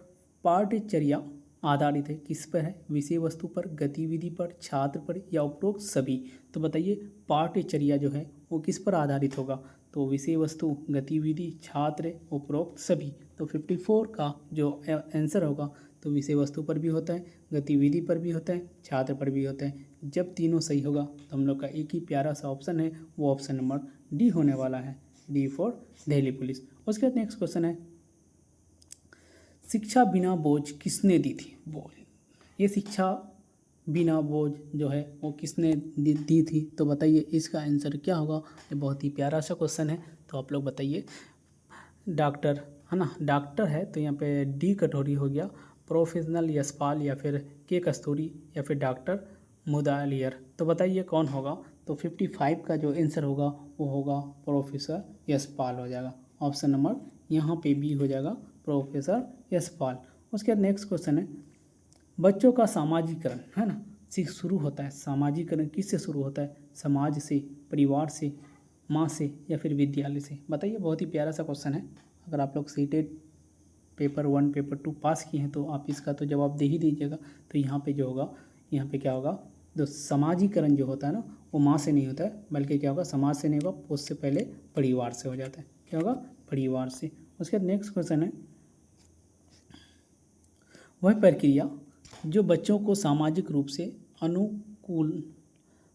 पाठ्यचर्या आधारित है किस पर है? विषय वस्तु पर, गतिविधि पर, छात्र पर या उपरोक्त सभी। तो बताइए पाठ्यचर्या जो है वो किस पर आधारित होगा? तो विषय वस्तु, गतिविधि, छात्र, उपरोक्त सभी। तो 54 का जो आंसर होगा तो विषय वस्तु पर भी होता है, गतिविधि पर भी होता है, छात्र पर भी होता है। जब तीनों सही होगा तो हम लोग का एक ही प्यारा सा ऑप्शन है, वो ऑप्शन नंबर डी होने वाला है, डी फॉर दिल्ली पुलिस। उसके बाद नेक्स्ट क्वेश्चन है, शिक्षा बिना बोझ किसने दी थी? बोझ, ये शिक्षा बिना बोझ जो है वो किसने दी थी? तो बताइए इसका आंसर क्या होगा? ये बहुत ही प्यारा सा क्वेश्चन है, तो आप लोग बताइए। डॉक्टर है ना, डॉक्टर है तो यहाँ पे डी कटोरी हो गया, प्रोफेशनल यशपाल या फिर के कस्तूरी या फिर डॉक्टर मुदालियर। तो बताइए कौन होगा? तो 55 का जो आंसर होगा वो होगा प्रोफेसर यशपाल हो जाएगा। ऑप्शन नंबर यहाँ पे बी हो जाएगा, प्रोफेसर यशपाल। उसके बाद नेक्स्ट क्वेश्चन है, बच्चों का सामाजिकरण है ना शुरू होता है, सामाजिकरण किससे शुरू होता है? समाज से, परिवार से, माँ से या फिर विद्यालय से। बताइए, बहुत ही प्यारा सा क्वेश्चन है। अगर आप लोग सीटेट पेपर 1 पेपर 2 पास किए हैं तो आप इसका तो जवाब दे ही दीजिएगा। तो यहाँ पे जो होगा, यहाँ पे क्या होगा? जो समाजीकरण जो होता है ना वो माँ से नहीं होता है, बल्कि क्या होगा? समाज से नहीं होगा, उससे पहले परिवार से हो जाता है। क्या होगा? परिवार से। उसके बाद नेक्स्ट क्वेश्चन है, वह प्रक्रिया जो बच्चों को सामाजिक रूप से अनुकूल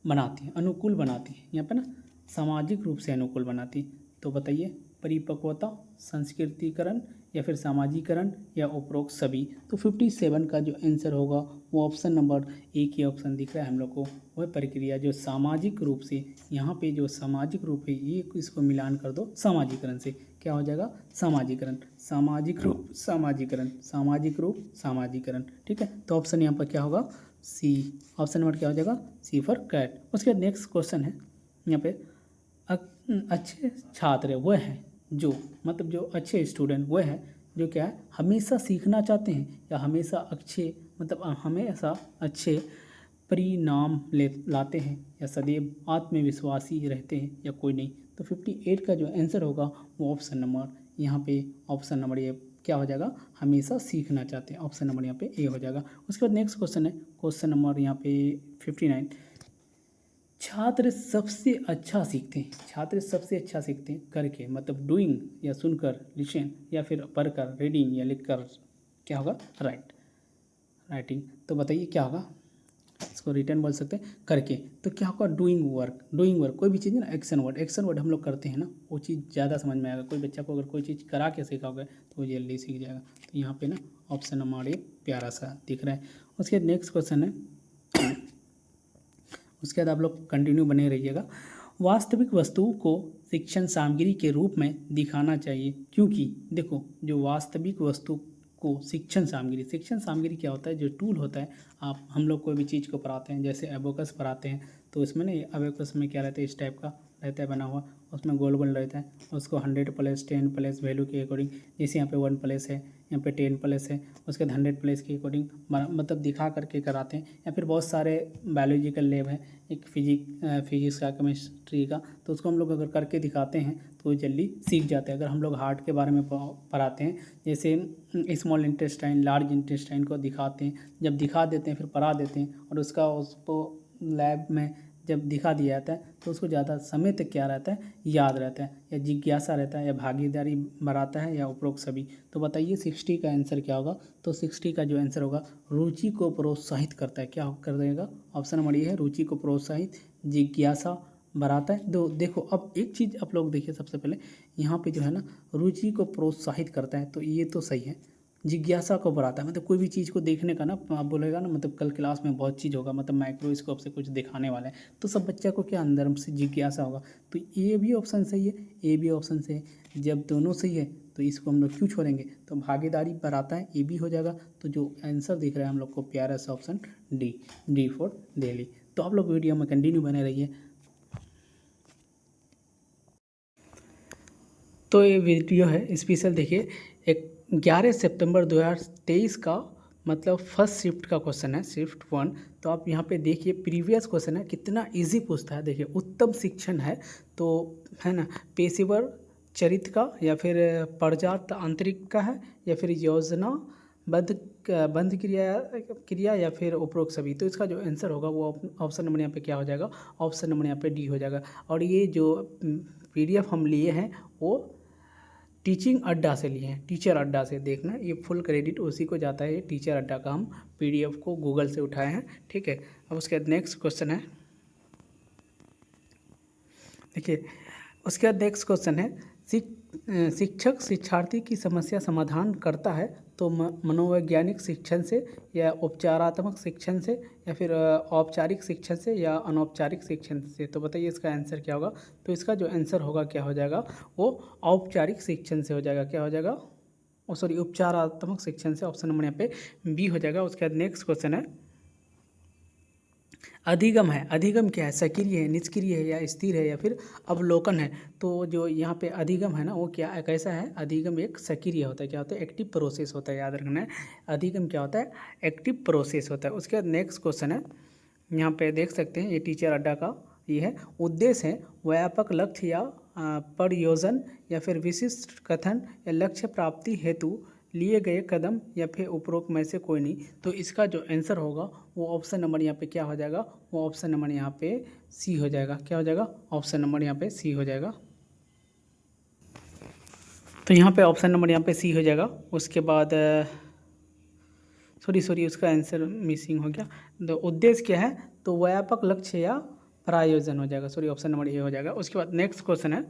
बनाती है, यहाँ पे ना सामाजिक रूप से अनुकूल बनाती है। तो बताइए परिपक्वता, संस्कृतिकरण या फिर सामाजिकरण या उपरोक्त सभी। तो 57 का जो आंसर होगा वो ऑप्शन नंबर ए की ऑप्शन दिख रहा है हम लोग को, वह प्रक्रिया जो सामाजिक रूप से, यहाँ पे जो सामाजिक रूप है ये इसको मिलान कर दो सामाजिकरण से, क्या हो जाएगा? सामाजिकरण, सामाजिक रूप, सामाजिकरण, सामाजिक रूप, सामाजिकरण। ठीक है, तो ऑप्शन यहाँ पर क्या होगा? सी। ऑप्शन नंबर क्या हो जाएगा? सी फॉर कैट। उसके बाद नेक्स्ट क्वेश्चन है यहाँ पे, अच्छे छात्र वह हैं जो, मतलब जो अच्छे स्टूडेंट वह है जो क्या है? हमेशा सीखना चाहते हैं या हमेशा अच्छे परिणाम लाते हैं या सदैव आत्मविश्वासी रहते हैं या कोई नहीं। तो 58 का जो आंसर होगा वो ऑप्शन नंबर यहाँ पे, ऑप्शन नंबर ये क्या हो जाएगा? हमेशा सीखना चाहते हैं। ऑप्शन नंबर यहाँ पे ए हो जाएगा। उसके बाद नेक्स्ट क्वेश्चन है, क्वेश्चन नंबर यहाँ पे 59, छात्र सबसे अच्छा सीखते हैं करके, मतलब डूइंग या सुनकर, लिसन या फिर पढ़कर, रीडिंग या लिखकर, क्या होगा? राइटिंग। तो बताइए क्या होगा? इसको रिटर्न बोल सकते हैं, करके। तो क्या होगा? डूइंग वर्क, कोई भी चीज़ ना एक्शन वर्ड हम लोग करते हैं ना, वो चीज़ ज़्यादा समझ में आएगा। कोई बच्चा को अगर कोई चीज़ करा के सिखाओगे तो वो जल्दी सीख जाएगा। तो यहाँ पे ना ऑप्शन नंबर एक प्यारा सा दिख रहा है। उसके बाद नेक्स्ट क्वेश्चन है, उसके बाद आप लोग कंटिन्यू बने रहिएगा। वास्तविक वस्तु को शिक्षण सामग्री के रूप में दिखाना चाहिए, क्योंकि देखो जो वास्तविक वस्तु को शिक्षण सामग्री क्या होता है? जो टूल होता है, आप हम लोग कोई भी चीज़ को पढ़ाते हैं, जैसे एबोकस पढ़ाते हैं तो इसमें ना एबोकस में क्या रहता है? इस टाइप का रहता है बना हुआ, उसमें गोल गोल रहता है, उसको 100 + 10 + वैल्यू के अकॉर्डिंग, जैसे यहाँ पे 1 + है, यहाँ पे 10 प्लस है, उसके बाद 100 प्लस के अकॉर्डिंग मतलब दिखा करके कराते हैं। या फिर बहुत सारे बायोलॉजिकल लैब है, एक फिजिक्स का, केमिस्ट्री का, तो उसको हम लोग अगर करके दिखाते हैं तो जल्दी सीख जाते हैं। अगर हम लोग हार्ट के बारे में पढ़ाते हैं, जैसे स्मॉल इंटेस्टाइन, लार्ज इंटेस्टाइन को दिखाते हैं, जब दिखा देते हैं फिर पढ़ा देते हैं और उसको लैब में जब दिखा दिया जाता है तो उसको ज़्यादा समय तक क्या रहता है, याद रहता है, या जिज्ञासा रहता है, या भागीदारी बढ़ाता है, या उपरोक्त सभी। तो बताइए 60 का आंसर क्या होगा? तो 60 का जो आंसर होगा, रुचि को प्रोत्साहित करता है। क्या कर देगा? ऑप्शन नंबर ये है, रुचि को प्रोत्साहित, जिज्ञासा बढ़ाता है। देखो अब एक चीज़ आप लोग देखिए, सबसे पहले यहाँ पे जो है ना, रुचि को प्रोत्साहित करता है, तो ये तो सही है। जिज्ञासा को बढ़ाता है, मतलब कोई भी चीज़ को देखने का ना, आप बोलेगा ना, मतलब कल क्लास में बहुत चीज़ होगा, मतलब माइक्रोस्कोप से कुछ दिखाने वाला है, तो सब बच्चा को क्या अंदर से जिज्ञासा होगा। तो ये भी ऑप्शन सही है, ए भी ऑप्शन सही है। जब दोनों सही है तो इसको हम लोग क्यों छोड़ेंगे? तो भागीदारी बढ़ाता है, ये भी हो जाएगा। तो जो आंसर दिख रहा है हम लोग को प्यारा सा ऑप्शन डी फॉर दिल्ली। तो आप लोग वीडियो में कंटिन्यू बने रहिए। तो ये वीडियो है स्पेशल, देखिए 11 सितंबर 2023 का मतलब फर्स्ट शिफ्ट का क्वेश्चन है, शिफ्ट 1। तो आप यहाँ पे देखिए प्रीवियस क्वेश्चन है, कितना इजी पूछता है। देखिए उत्तम शिक्षण है तो है ना, पेशेवर चरित्र का, या फिर प्रजात आंतरिक का है, या फिर योजना बंध क्रिया या फिर उपरोक्त सभी। तो इसका जो आंसर होगा वो ऑप्शन नंबर यहाँ पे क्या हो जाएगा? ऑप्शन नंबर यहाँ पे डी हो जाएगा। और ये जो PDF हम लिए हैं वो टीचिंग अड्डा से लिए हैं, टीचर अड्डा से। देखना ये फुल क्रेडिट उसी को जाता है, ये टीचर अड्डा का हम PDF को गूगल से उठाए हैं, ठीक है। अब उसके बाद नेक्स्ट क्वेश्चन है, देखिए उसके बाद नेक्स्ट क्वेश्चन है, शिक्षक शिक्षार्थी की समस्या समाधान करता है तो मनोवैज्ञानिक शिक्षण से, या उपचारात्मक शिक्षण से, या फिर औपचारिक शिक्षण से, या अनौपचारिक शिक्षण से। तो बताइए इसका आंसर क्या होगा? तो इसका जो आंसर होगा क्या हो जाएगा? वो औपचारिक शिक्षण से हो जाएगा। क्या हो जाएगा? सॉरी, उपचारात्मक शिक्षण से। ऑप्शन नंबर यहाँ पे बी हो जाएगा। उसके बाद नेक्स्ट क्वेश्चन है, अधिगम है। अधिगम क्या है? सक्रिय है, निष्क्रिय है, या स्थिर है, या फिर अवलोकन है। तो जो यहाँ पे अधिगम है ना, वो क्या कैसा है? अधिगम एक सक्रिय होता है। क्या होता है? एक्टिव प्रोसेस होता है, याद रखना है। अधिगम क्या होता है? एक्टिव प्रोसेस होता है। उसके बाद नेक्स्ट क्वेश्चन है, यहाँ पे देख सकते हैं, ये टीचर अड्डा का ये है। उद्देश्य है व्यापक लक्ष्य या प्रयोजन, या फिर विशिष्ट कथन या लक्ष्य प्राप्ति हेतु लिए गए कदम, या फिर उपरोक्त में से कोई नहीं। तो इसका जो आंसर होगा वो ऑप्शन नंबर यहाँ पे क्या हो जाएगा? वो ऑप्शन नंबर यहाँ पे सी हो जाएगा। क्या हो जाएगा? ऑप्शन नंबर यहाँ पे सी हो जाएगा। तो यहाँ पे ऑप्शन नंबर यहाँ पे सी हो जाएगा। उसके बाद सॉरी उसका आंसर मिसिंग हो गया। तो उद्देश्य क्या है? तो व्यापक लक्ष्य या प्रायोजन हो जाएगा। सॉरी, ऑप्शन नंबर ए हो जाएगा। उसके बाद नेक्स्ट क्वेश्चन है,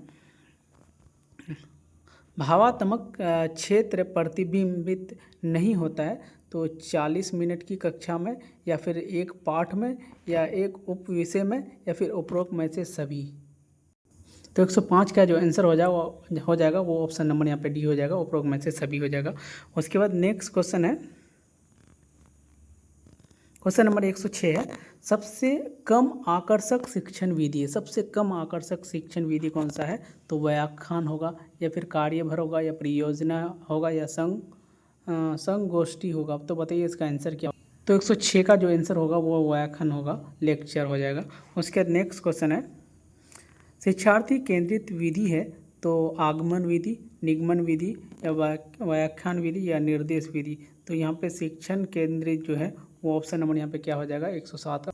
भावात्मक क्षेत्र प्रतिबिंबित नहीं होता है तो 40 मिनट की कक्षा में, या फिर एक पाठ में, या एक उप विषय में, या फिर उपरोक्त में से सभी। तो 105 का जो आंसर हो जाएगा वो ऑप्शन नंबर यहाँ पे डी हो जाएगा, उपरोक्त में से सभी हो जाएगा। उसके बाद नेक्स्ट क्वेश्चन है, क्वेश्चन नंबर 106 है, सबसे कम आकर्षक शिक्षण विधि है। सबसे कम आकर्षक शिक्षण विधि कौन सा है? तो व्याख्यान होगा, या फिर कार्यभर होगा, या परियोजना होगा, या संगोष्ठी होगा। तो बताइए इसका आंसर क्या होगा? तो 106 का जो आंसर होगा वो व्याख्यान होगा, लेक्चर हो जाएगा। उसके बाद नेक्स्ट क्वेश्चन है, शिक्षार्थी केंद्रित विधि है तो आगमन विधि, निगमन विधि, या व्याख्यान विधि, या निर्देश विधि। तो यहाँ पे शिक्षण केंद्रित जो है वो ऑप्शन नंबर यहाँ पे क्या हो जाएगा? 107 का।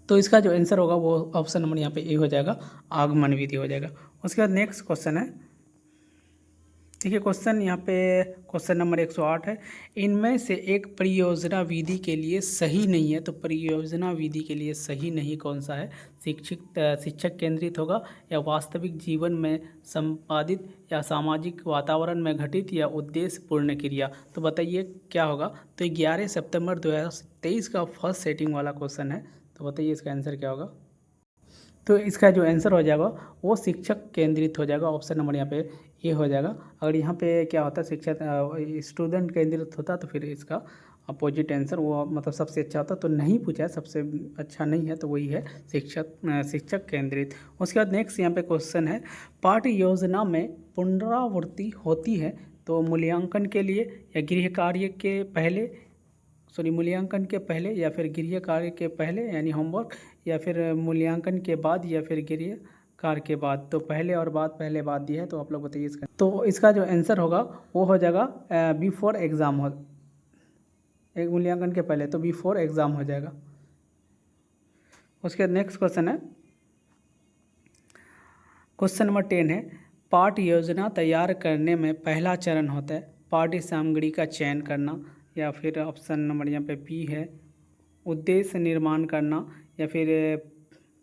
तो इसका जो आंसर होगा वो ऑप्शन नंबर यहाँ पे ए हो जाएगा, आगमन विधि हो जाएगा। उसके बाद नेक्स्ट क्वेश्चन है, देखिए क्वेश्चन यहाँ पे क्वेश्चन नंबर 108 है, इनमें से एक परियोजना विधि के लिए सही नहीं है। तो परियोजना विधि के लिए सही नहीं कौन सा है? शिक्षक केंद्रित होगा, या वास्तविक जीवन में संपादित, या सामाजिक वातावरण में घटित, या उद्देश्य पूर्ण क्रिया। तो बताइए क्या होगा? तो 11 सितंबर 2023 का फर्स्ट सेटिंग वाला क्वेश्चन है। तो बताइए इसका आंसर क्या होगा? तो इसका जो आंसर हो जाएगा वो शिक्षक केंद्रित हो जाएगा। ऑप्शन नंबर यहाँ पे ए हो जाएगा। अगर यहाँ पे क्या होता है, शिक्षक स्टूडेंट केंद्रित होता तो फिर इसका अपोजिट आंसर वो मतलब सबसे अच्छा होता। तो नहीं पूछा है, सबसे अच्छा नहीं है, तो वही है शिक्षक केंद्रित। उसके बाद नेक्स्ट यहाँ पे क्वेश्चन है, पाठ्य योजना में पुनरावृत्ति होती है तो मूल्यांकन के लिए या गृह कार्य के पहले, मूल्यांकन के पहले या फिर गृह कार्य के पहले यानी होमवर्क, या फिर मूल्यांकन के बाद या फिर गृह कार्य के बाद। तो पहले और बाद, पहले बाद दिया है, तो आप लोग बताइए इसका। तो इसका जो आंसर होगा वो हो जाएगा बिफोर एग्ज़ाम, हो एक मूल्यांकन के पहले, तो बिफोर एग्ज़ाम हो जाएगा। उसके नेक्स्ट क्वेश्चन है, क्वेश्चन नंबर 10 है, पाठ योजना तैयार करने में पहला चरण होता है पाठ्य सामग्री का चयन करना, या फिर ऑप्शन नंबर यहाँ पे बी है उद्देश्य निर्माण करना, या फिर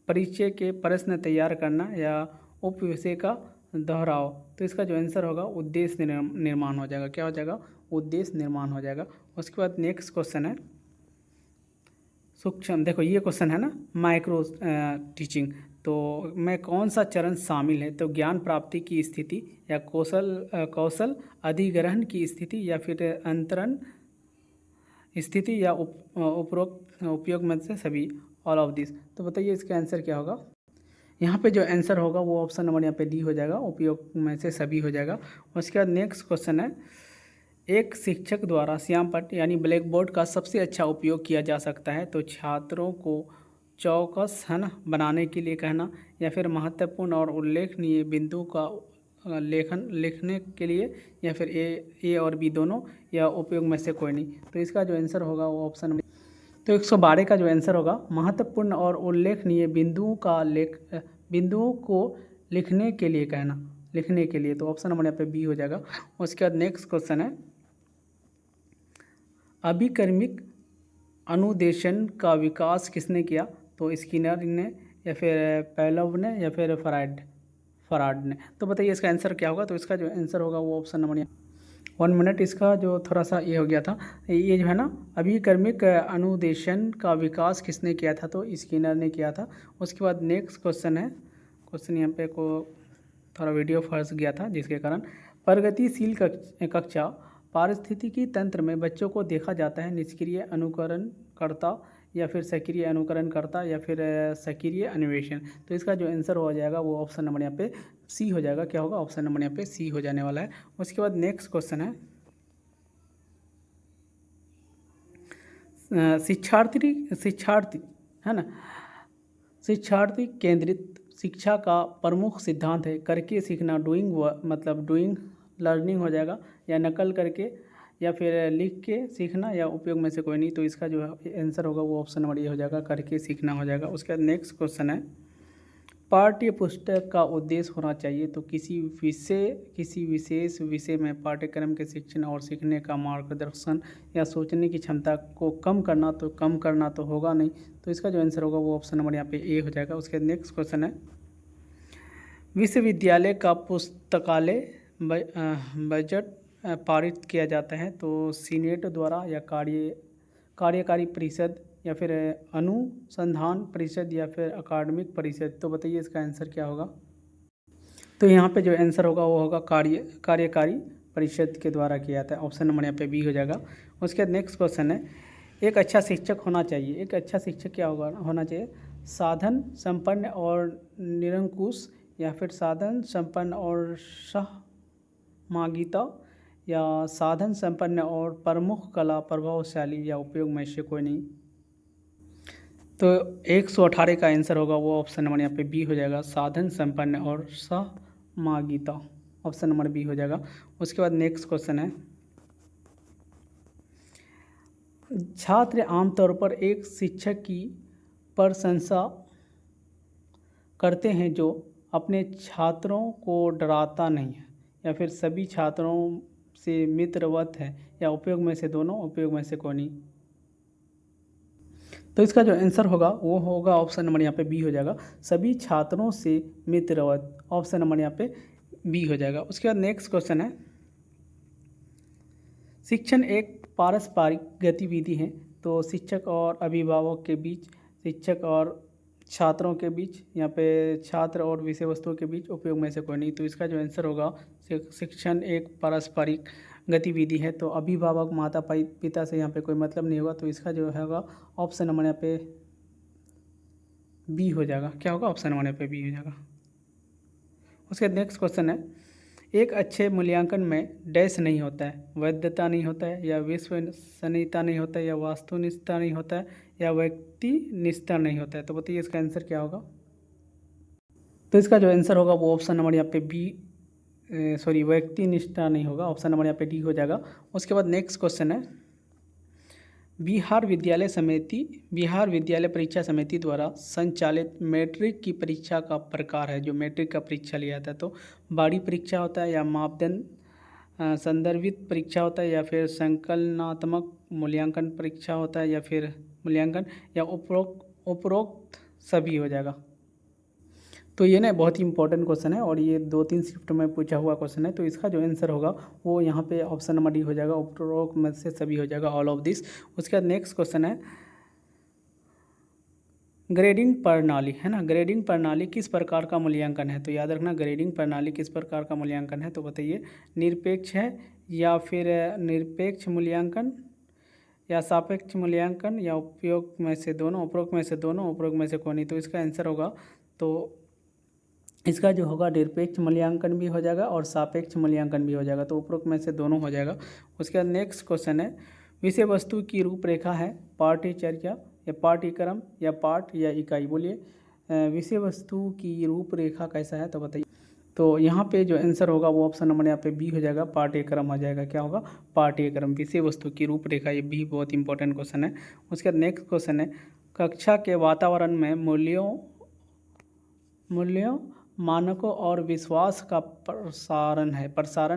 परिचय के प्रश्न तैयार करना, या उप विषय का दोहराव। तो इसका जो आंसर होगा उद्देश्य निर्माण हो जाएगा। क्या हो जाएगा? उद्देश्य निर्माण हो जाएगा। उसके बाद नेक्स्ट क्वेश्चन है सूक्ष्म, देखो ये क्वेश्चन है ना, माइक्रो टीचिंग, तो में कौन सा चरण शामिल है? तो ज्ञान प्राप्ति की स्थिति, या कौशल अधिग्रहण की स्थिति, या फिर अंतरण स्थिति, या उपरोक्त उपयोग में से सभी, ऑल ऑफ दिस। तो बताइए इसका आंसर क्या होगा? यहाँ पे जो आंसर होगा वो ऑप्शन नंबर यहाँ पे डी हो जाएगा, उपयोग में से सभी हो जाएगा। उसके बाद नेक्स्ट क्वेश्चन है, एक शिक्षक द्वारा श्यामपट्ट यानी ब्लैक बोर्ड का सबसे अच्छा उपयोग किया जा सकता है, तो छात्रों को चौकस है ना बनाने के लिए कहना, या फिर महत्वपूर्ण और उल्लेखनीय बिंदु का लिखने के लिए, या फिर ए और बी दोनों, या उपयोग में से कोई नहीं। तो इसका जो आंसर होगा वो ऑप्शन में, तो 112 का जो आंसर होगा महत्वपूर्ण और उल्लेखनीय बिंदुओं को लिखने के लिए कहना, लिखने के लिए, तो ऑप्शन नंबर यहाँ पे बी हो जाएगा। उसके बाद नेक्स्ट क्वेश्चन है, अभिकर्मिक अनुदेशन का विकास किसने किया? तो स्किनर ने, या फिर पेलोव ने, या फिर फराड ने। तो बताइए इसका आंसर क्या होगा? तो इसका जो आंसर होगा वो ऑप्शन नंबर 1 मिनट, इसका जो थोड़ा सा ये हो गया था, ये जो है ना अभिकर्मिक अनुदेशन का विकास किसने किया था? तो स्किनर ने किया था। उसके बाद नेक्स्ट क्वेश्चन है, क्वेश्चन यहाँ पे को थोड़ा वीडियो फंस गया था जिसके कारण, प्रगतिशील कक्षा पारिस्थितिकी तंत्र में बच्चों को देखा जाता है निष्क्रिय अनुकरणकर्ता, या फिर सक्रिय अनुकरणकर्ता, या फिर सक्रिय अन्वेषण। तो इसका जो आंसर हो जाएगा वो ऑप्शन नंबर यहाँ पे सी हो जाएगा। क्या होगा? ऑप्शन नंबर यहाँ पे सी हो जाने वाला है। उसके बाद नेक्स्ट क्वेश्चन है, शिक्षार्थी है ना, शिक्षार्थी केंद्रित शिक्षा का प्रमुख सिद्धांत है करके सीखना, डूइंग लर्निंग हो जाएगा, या नकल करके, या फिर लिख के सीखना, या उपयोग में से कोई नहीं। तो इसका जो आंसर होगा वो ऑप्शन नंबर ये हो जाएगा, करके सीखना हो जाएगा। उसके बाद नेक्स्ट क्वेश्चन है, पाठ्य पुस्तक का उद्देश्य होना चाहिए, तो किसी विशेष विषय में पाठ्यक्रम के शिक्षण और सीखने का मार्गदर्शन, या सोचने की क्षमता को कम करना तो होगा नहीं। तो इसका जो आंसर होगा वो ऑप्शन नंबर यहाँ पे ए हो जाएगा। उसके बाद नेक्स्ट क्वेश्चन है, विश्वविद्यालय का पुस्तकालय बजट पारित किया जाता है, तो सीनेट द्वारा, या कार्यकारी परिषद, या फिर अनुसंधान परिषद, या फिर अकादमिक परिषद। तो बताइए इसका आंसर क्या होगा? तो यहाँ पे जो आंसर होगा वो होगा कार्यकारी परिषद के द्वारा किया जाता है। ऑप्शन नंबर यहाँ पे बी हो जाएगा। उसके बाद नेक्स्ट क्वेश्चन है, एक अच्छा शिक्षक होना चाहिए, एक अच्छा शिक्षक क्या होना चाहिए? साधन संपन्न और निरंकुश, या फिर साधन संपन्न और सहमागिता, या साधन संपन्न और प्रमुख कला प्रभावशाली, या उपयोग में से कोई नहीं। तो 118 का आंसर होगा वो ऑप्शन नंबर यहाँ पे बी हो जाएगा, साधन संपन्न और सहमागिता, ऑप्शन नंबर बी हो जाएगा। उसके बाद नेक्स्ट क्वेश्चन है, छात्र आमतौर पर एक शिक्षक की प्रशंसा करते हैं जो अपने छात्रों को डराता नहीं है, या फिर सभी छात्रों से मित्रवत है, या उपयोग में से दोनों, उपयोग में से कोई नहीं। तो इसका जो आंसर होगा वो होगा ऑप्शन नंबर यहाँ पे बी हो जाएगा, सभी छात्रों से मित्रवत, ऑप्शन नंबर यहाँ पे बी हो जाएगा। उसके बाद नेक्स्ट क्वेश्चन है, शिक्षण एक पारस्परिक गतिविधि है, तो शिक्षक और अभिभावक के बीच, शिक्षक और छात्रों के बीच, यहाँ पे छात्र और विषय वस्तुओं के बीच, उपयोग में से कोई नहीं। तो इसका जो आंसर होगा, शिक्षण एक पारस्परिक गतिविधि है, तो अभिभावक माता पिता से यहाँ पे कोई मतलब नहीं होगा। तो इसका जो होगा ऑप्शन नंबर यहाँ पे बी हो जाएगा। क्या होगा? ऑप्शन नंबर यहाँ पे बी हो जाएगा। उसके नेक्स्ट क्वेश्चन है, एक अच्छे मूल्यांकन में डैश नहीं होता है, वैधता नहीं होता है, या विश्वसनीयता नहीं होता है, या वास्तुनिष्ठता नहीं होता है, या व्यक्तिनिष्ठता नहीं होता है। तो बताइए इसका आंसर क्या होगा। तो इसका जो आंसर होगा वो ऑप्शन नंबर यहाँ पे बी, सॉरी व्यक्तिनिष्ठता नहीं होगा, ऑप्शन नंबर यहाँ पे डी हो जाएगा। उसके बाद नेक्स्ट क्वेश्चन है, बिहार विद्यालय परीक्षा समिति द्वारा संचालित मैट्रिक की परीक्षा का प्रकार है, जो मैट्रिक का परीक्षा लिया जाता है। तो बाड़ी परीक्षा होता है, या मापदंड संदर्भित परीक्षा होता है, या फिर संकलनात्मक मूल्यांकन परीक्षा होता है, या फिर मूल्यांकन, या उपरोक्त सभी हो जाएगा। तो ये ना बहुत ही इंपॉर्टेंट क्वेश्चन है, और ये 2-3 शिफ्ट में पूछा हुआ क्वेश्चन है। तो इसका जो आंसर होगा वो यहाँ पे ऑप्शन नंबर डी हो जाएगा, उपरोक्त में से सभी हो जाएगा, ऑल ऑफ दिस। उसके बाद नेक्स्ट क्वेश्चन है, ग्रेडिंग प्रणाली है ना, ग्रेडिंग प्रणाली किस प्रकार का मूल्यांकन है। तो याद रखना, ग्रेडिंग प्रणाली किस प्रकार का मूल्यांकन है। तो बताइए, निरपेक्ष है, या फिर निरपेक्ष मूल्यांकन, या सापेक्ष मूल्यांकन, या उपयोग में से दोनों, उपरोक्त में से दोनों, उपरोक्त में से कोई नहीं। तो इसका आंसर होगा, तो इसका जो होगा निरपेक्ष मूल्यांकन भी हो जाएगा और सापेक्ष मूल्यांकन भी हो जाएगा। तो उपरोक्त में से दोनों हो जाएगा। उसके बाद नेक्स्ट क्वेश्चन है, विषय वस्तु की रूपरेखा है पाठ्यचर्या, या पाठ्यक्रम, या पाठ, या इकाई। बोलिए विषय वस्तु की रूपरेखा कैसा है। तो बताइए, तो यहाँ पे जो आंसर होगा वो ऑप्शन नंबर यहाँ पे बी हो जाएगा, पाठ्यक्रम हो जाएगा। क्या होगा, पाठ्यक्रम, विषय वस्तु की रूपरेखा। ये भी बहुत इंपॉर्टेंट क्वेश्चन है। उसके बाद नेक्स्ट क्वेश्चन है, कक्षा के वातावरण में मूल्यों मानकों और विश्वास का प्रसारण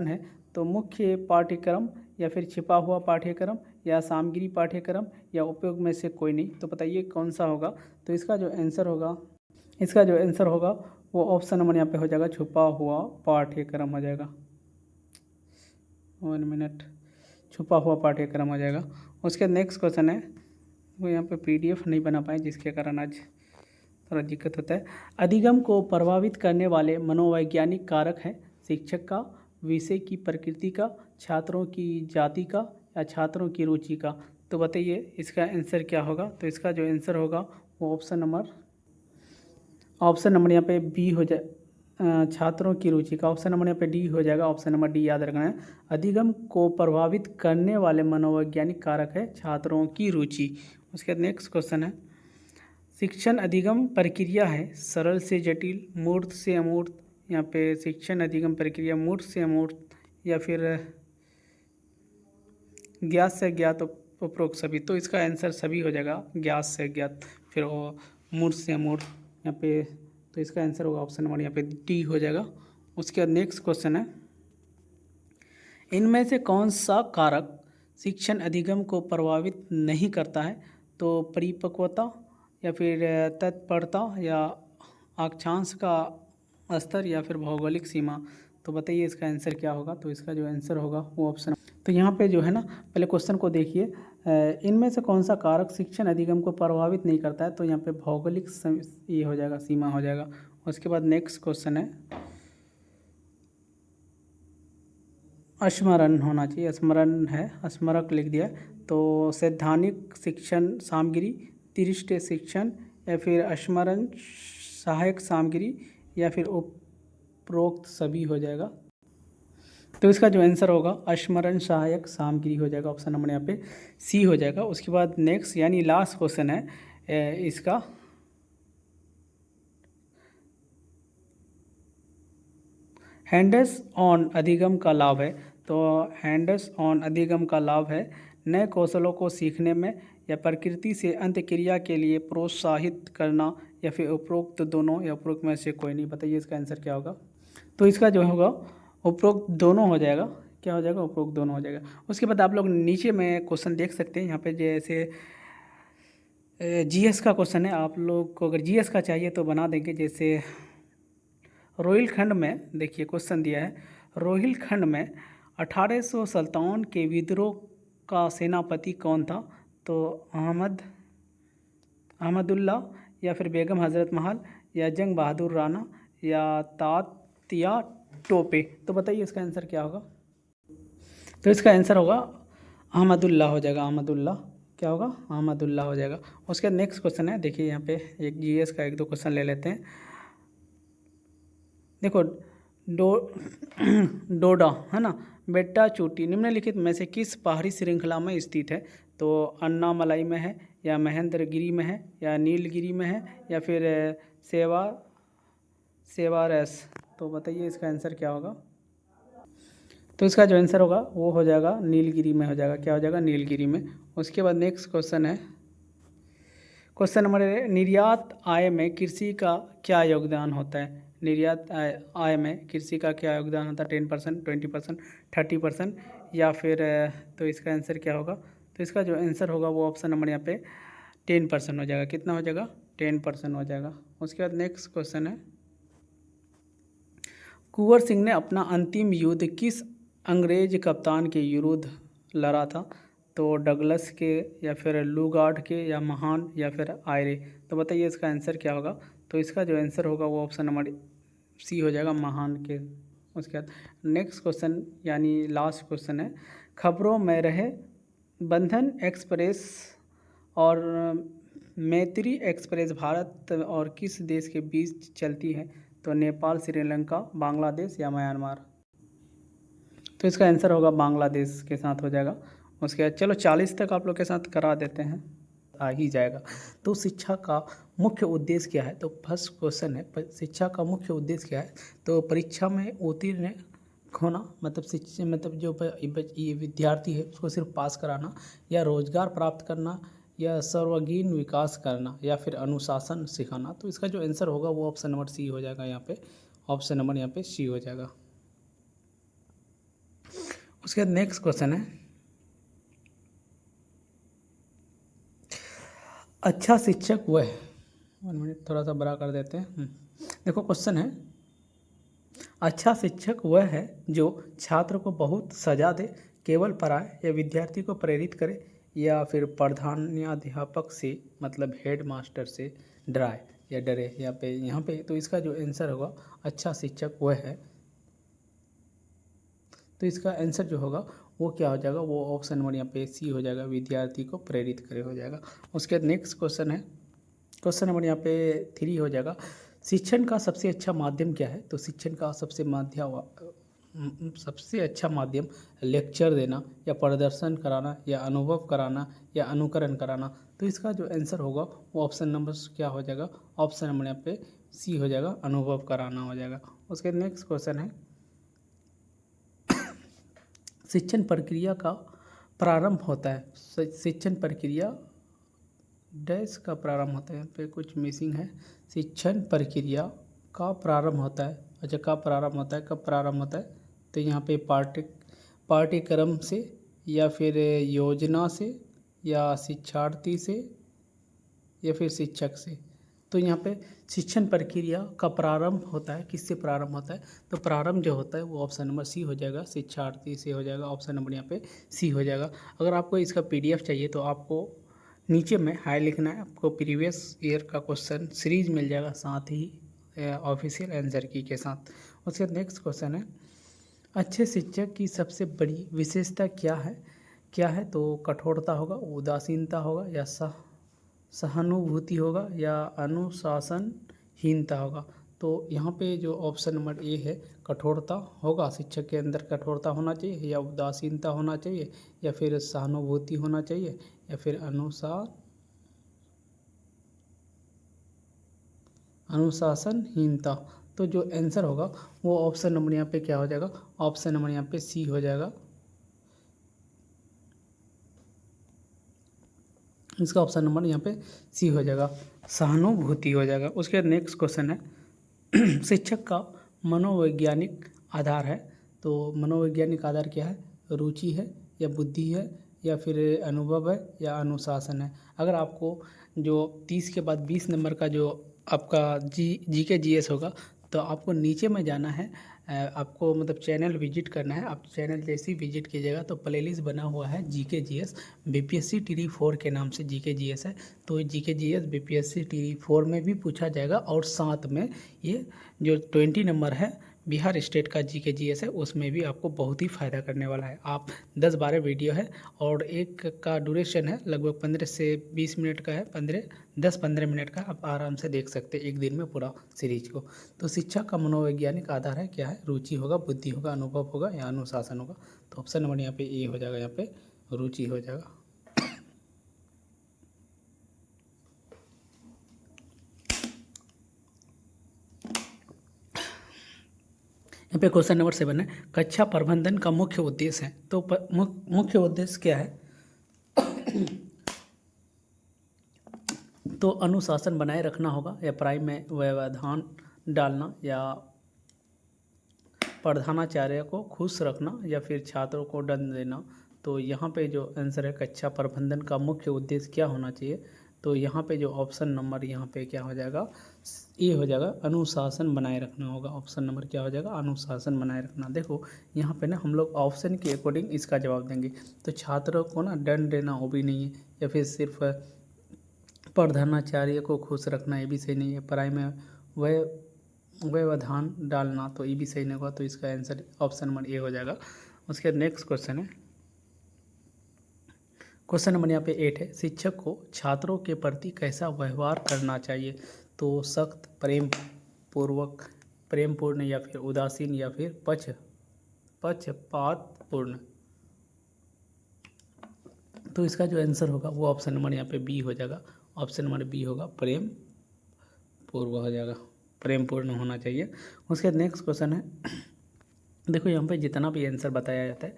है। तो मुख्य पाठ्यक्रम, या फिर छिपा हुआ पाठ्यक्रम, या सामग्री पाठ्यक्रम, या उपयोग में से कोई नहीं। तो बताइए कौन सा होगा। तो इसका जो आंसर होगा वो ऑप्शन नंबर यहाँ पे हो जाएगा, छुपा हुआ पाठ्यक्रम हो जाएगा। 1 मिनट, छुपा हुआ पाठ्यक्रम हो जाएगा। उसके नेक्स्ट क्वेश्चन है, वो यहाँ पे PDF नहीं बना पाए, जिसके कारण आज थोड़ा दिक्कत होता है। अधिगम को प्रभावित करने वाले मनोवैज्ञानिक कारक हैं शिक्षक का, विषय की प्रकृति का, छात्रों की जाति का, या छात्रों की रुचि का। तो बताइए इसका आंसर क्या होगा। तो इसका जो आंसर होगा वो ऑप्शन नंबर यहाँ पे बी हो जाए, छात्रों की रुचि का। ऑप्शन नंबर यहाँ पे डी हो जाएगा, ऑप्शन नंबर डी याद रखना है। अधिगम को प्रभावित करने वाले मनोवैज्ञानिक कारक है छात्रों की रुचि। उसके बाद नेक्स्ट क्वेश्चन है, शिक्षण अधिगम प्रक्रिया है सरल से जटिल, मूर्त से अमूर्त। यहाँ पे शिक्षण अधिगम प्रक्रिया मूर्त से अमूर्त, या फिर ज्ञात से ज्ञात, उपरोक्त सभी। तो इसका आंसर सभी हो जाएगा, ज्ञात से ज्ञात, फिर वो मूर्त से अमूर्त यहाँ पे। तो इसका आंसर होगा ऑप्शन नंबर यहाँ पे डी हो जाएगा। उसके बाद नेक्स्ट क्वेश्चन है, इनमें से कौन सा कारक शिक्षण अधिगम को प्रभावित नहीं करता है। तो परिपक्वता, या फिर तत्परता, या अक्षांश का स्तर, या फिर भौगोलिक सीमा। तो बताइए इसका आंसर क्या होगा। तो इसका जो आंसर होगा वो ऑप्शन, तो यहाँ पे जो है ना, पहले क्वेश्चन को देखिए, इनमें से कौन सा कारक शिक्षण अधिगम को प्रभावित नहीं करता है। तो यहाँ पे भौगोलिक ये हो जाएगा, सीमा हो जाएगा। उसके बाद नेक्स्ट क्वेश्चन है, स्मरण होना चाहिए, स्मरण है, स्मरक लिख दिया। तो सैद्धांतिक शिक्षण सामग्री, दृष्ट शिक्षण, या फिर स्मरण सहायक सामग्री, या फिर उपरोक्त सभी हो जाएगा। तो इसका जो आंसर होगा स्मरण सहायक सामग्री हो जाएगा, ऑप्शन नंबर यहाँ पे सी हो जाएगा। उसके बाद नेक्स्ट यानी लास्ट क्वेश्चन है इसका, हैंड्स ऑन अधिगम का लाभ है। तो हैंड्स ऑन अधिगम का लाभ है नए कौशलों को सीखने में, या प्रकृति से अंतक्रिया के लिए प्रोत्साहित करना, या फिर उपरोक्त दोनों, या उपरोक्त में से कोई नहीं। बताइए इसका आंसर क्या होगा। तो इसका जो होगा उपरोक्त दोनों हो जाएगा। क्या हो जाएगा, उपरोक्त दोनों हो जाएगा। उसके बाद आप लोग नीचे में क्वेश्चन देख सकते हैं, यहाँ पे जैसे GS का क्वेश्चन है। आप लोग को अगर GS का चाहिए तो बना देंगे। जैसे रोहिलखंड में देखिए क्वेश्चन दिया है, रोहिलखंड में 1857 के विद्रोह का सेनापति कौन था। तो अहमदुल्ला, या फिर बेगम हज़रत महल, या जंग बहादुर राणा, या तात्या टोपे। तो बताइए इसका आंसर क्या होगा। तो इसका आंसर होगा अहमदुल्ला हो जाएगा, अहमदुल्ला। क्या होगा, अहमदुल्ला हो जाएगा। उसके नेक्स्ट क्वेश्चन है, देखिए यहाँ पे एक GS का 1-2 क्वेश्चन ले लेते हैं। देखो, डो डोडा है ना, बेट्टा चोटी निम्नलिखित में से किस पहाड़ी श्रृंखला में स्थित है? तो अन्नामलाई में है, या महेंद्रगिरी में है, या नीलगिरी में है, या फिर सेवारस। तो बताइए इसका आंसर क्या होगा? तो इसका जो आंसर होगा वो हो जाएगा नीलगिरी में हो जाएगा। क्या हो जाएगा? नीलगिरी में। उसके बाद नेक्स्ट क्वेश्चन है, क्वेश्चन नंबर निर्यात आय में कृषि का क्या योगदान होता है? निर्यात आय में कृषि का क्या योगदान होता है? 10%, 20%, 30%, या फिर तो इसका आंसर क्या होगा? तो इसका जो आंसर होगा वो ऑप्शन नंबर यहाँ पे 10% हो जाएगा। कितना हो जाएगा? 10% हो जाएगा। उसके बाद नेक्स्ट क्वेश्चन है, कुंवर सिंह ने अपना अंतिम युद्ध किस अंग्रेज कप्तान के विरुद्ध लड़ा था? तो डगलस के, या फिर लूगार्ड के, या महान, या फिर आयरे। तो बताइए इसका आंसर क्या होगा? तो इसका जो आंसर होगा वो ऑप्शन नंबर सी हो जाएगा, महान के। उसके बाद नेक्स्ट क्वेश्चन यानी लास्ट क्वेश्चन है, खबरों में रहे बंधन एक्सप्रेस और मैत्री एक्सप्रेस भारत और किस देश के बीच चलती है? तो नेपाल, श्रीलंका, बांग्लादेश, या म्यांमार। तो इसका आंसर होगा बांग्लादेश के साथ हो जाएगा। उसके बाद चलो 40 तक आप लोग के साथ करा देते हैं, आ ही जाएगा। तो शिक्षा का मुख्य उद्देश्य क्या है? तो फर्स्ट क्वेश्चन है, शिक्षा का मुख्य उद्देश्य क्या है? तो परीक्षा में उत्तीर्ण होना, मतलब शिक्षा मतलब जो ये विद्यार्थी है उसको सिर्फ पास कराना, या रोजगार प्राप्त करना, या सर्वांगीण विकास करना, या फिर अनुशासन सिखाना। तो इसका जो आंसर होगा वो ऑप्शन नंबर सी हो जाएगा। यहाँ पे ऑप्शन नंबर यहाँ पे सी हो जाएगा। उसके बाद नेक्स्ट क्वेश्चन है, अच्छा शिक्षक वह है, 1 मिनट थोड़ा सा बड़ा कर देते हैं। देखो क्वेश्चन है, अच्छा शिक्षक वह है जो छात्र को बहुत सजा दे, केवल पढ़ाए, या विद्यार्थी को प्रेरित करे, या फिर प्रधानाध्यापक से मतलब हेड मास्टर से डराए या डरे। यहाँ पे तो इसका जो आंसर होगा अच्छा शिक्षक वह है, तो इसका आंसर जो होगा वो क्या हो जाएगा? वो ऑप्शन नंबर यहाँ पे सी हो जाएगा, विद्यार्थी को प्रेरित करे हो जाएगा। उसके बाद नेक्स्ट क्वेश्चन है, क्वेश्चन नंबर यहाँ पे 3 हो जाएगा, शिक्षण का सबसे अच्छा माध्यम क्या है? तो शिक्षण का सबसे अच्छा माध्यम लेक्चर देना, या प्रदर्शन कराना, या अनुभव कराना, या अनुकरण कराना। तो इसका जो आंसर होगा वो ऑप्शन नंबर क्या हो जाएगा? ऑप्शन नंबर यहाँ पे सी हो जाएगा, अनुभव कराना हो जाएगा। उसके नेक्स्ट क्वेश्चन है, शिक्षण प्रक्रिया का प्रारंभ होता है, शिक्षण प्रक्रिया डैश का प्रारंभ होता है, यहाँ पे कुछ मिसिंग है। शिक्षण प्रक्रिया का प्रारंभ होता है, अच्छा कब प्रारंभ होता है, कब प्रारंभ होता है? तो यहाँ पे पाठ्यक्रम से, या फिर योजना से, या शिक्षार्थी से, या फिर शिक्षक से। तो यहाँ पे शिक्षण प्रक्रिया का प्रारंभ होता है, किससे प्रारंभ होता है? तो प्रारंभ जो होता है वो ऑप्शन नंबर सी हो जाएगा, शिक्षार्थी से हो जाएगा। ऑप्शन नंबर यहाँ पे सी हो जाएगा। अगर आपको इसका PDF चाहिए तो आपको नीचे में हाई लिखना है, आपको प्रीवियस ईयर का क्वेश्चन सीरीज मिल जाएगा, साथ ही ऑफिशियल आंसर की के साथ। उसके नेक्स्ट क्वेश्चन है, अच्छे शिक्षक की सबसे बड़ी विशेषता क्या है? तो कठोरता होगा, उदासीनता होगा, या सहानुभूति होगा, या अनुशासनहीनता होगा। तो यहाँ पे जो ऑप्शन नंबर ए है, कठोरता होगा, शिक्षक के अंदर कठोरता होना चाहिए, या उदासीनता होना चाहिए, या फिर सहानुभूति होना चाहिए, या फिर अनुशासनहीनता। तो जो आंसर होगा वो ऑप्शन नंबर यहाँ पे क्या हो जाएगा? ऑप्शन नंबर यहाँ पे सी हो जाएगा। इसका ऑप्शन नंबर यहाँ पे सी हो जाएगा, सहानुभूति हो जाएगा। उसके बाद नेक्स्ट क्वेश्चन है, शिक्षक का मनोवैज्ञानिक आधार है। तो मनोवैज्ञानिक आधार क्या है? रुचि है, या बुद्धि है, या फिर अनुभव है, या अनुशासन है। अगर आपको जो 30 के बाद 20 नंबर का जो आपका GK GS होगा, तो आपको नीचे में जाना है, आपको मतलब चैनल विजिट करना है। आप चैनल जैसे ही विजिट कीजिएगा तो प्लेलिस्ट बना हुआ है GK GS BPSC TR 4 के नाम से GK GS है। तो GK GS BPSC TR 4 में भी पूछा जाएगा, और साथ में ये जो 20 नंबर है बिहार स्टेट का जीके जीएस है, उसमें भी आपको बहुत ही फ़ायदा करने वाला है। आप 10-12 वीडियो है और एक का ड्यूरेशन है लगभग 15 से 20 मिनट का है, 10-15 मिनट का आप आराम से देख सकते हैं एक दिन में पूरा सीरीज को। तो शिक्षा का मनोवैज्ञानिक आधार है क्या है? रुचि होगा, बुद्धि होगा, अनुभव होगा या अनुशासन होगा। तो ऑप्शन नंबर यहाँ पे ए हो जाएगा, यहाँ पे रुचि हो जाएगा। यहाँ पे क्वेश्चन नंबर 7 है, कक्षा प्रबंधन का मुख्य उद्देश्य है। तो मुख्य उद्देश्य क्या है? तो अनुशासन बनाए रखना होगा या पढ़ाई में व्यवधान डालना या प्रधानाचार्य को खुश रखना या फिर छात्रों को दंड देना। तो यहाँ पे जो आंसर है कक्षा प्रबंधन का मुख्य उद्देश्य क्या होना चाहिए? तो यहाँ पे जो ऑप्शन नंबर यहाँ पे क्या हो जाएगा? ये हो जाएगा अनुशासन बनाए रखना होगा। ऑप्शन नंबर क्या हो जाएगा? अनुशासन बनाए रखना। देखो यहाँ पे ना हम लोग ऑप्शन के अकॉर्डिंग इसका जवाब देंगे। तो छात्रों को ना दंड देना वो भी नहीं है, या फिर सिर्फ प्रधानाचार्य को खुश रखना ये भी सही नहीं है, पढ़ाई में व्यवधान डालना तो ये भी सही नहीं होगा। तो इसका आंसर ऑप्शन नंबर ए हो जाएगा। उसके बाद नेक्स्ट क्वेश्चन है, क्वेश्चन नंबर यहाँ पे 8 है, शिक्षक को छात्रों के प्रति कैसा व्यवहार करना चाहिए? तो सख्त, प्रेमपूर्ण या फिर उदासीन या फिर पक्षपातपूर्ण। तो इसका जो आंसर होगा वो ऑप्शन नंबर यहाँ पे बी हो जाएगा। ऑप्शन नंबर बी होगा, प्रेम पूर्व हो जाएगा, प्रेम पूर्ण होना चाहिए। उसके बाद नेक्स्ट क्वेश्चन है, देखो यहाँ पे जितना भी आंसर बताया जाता है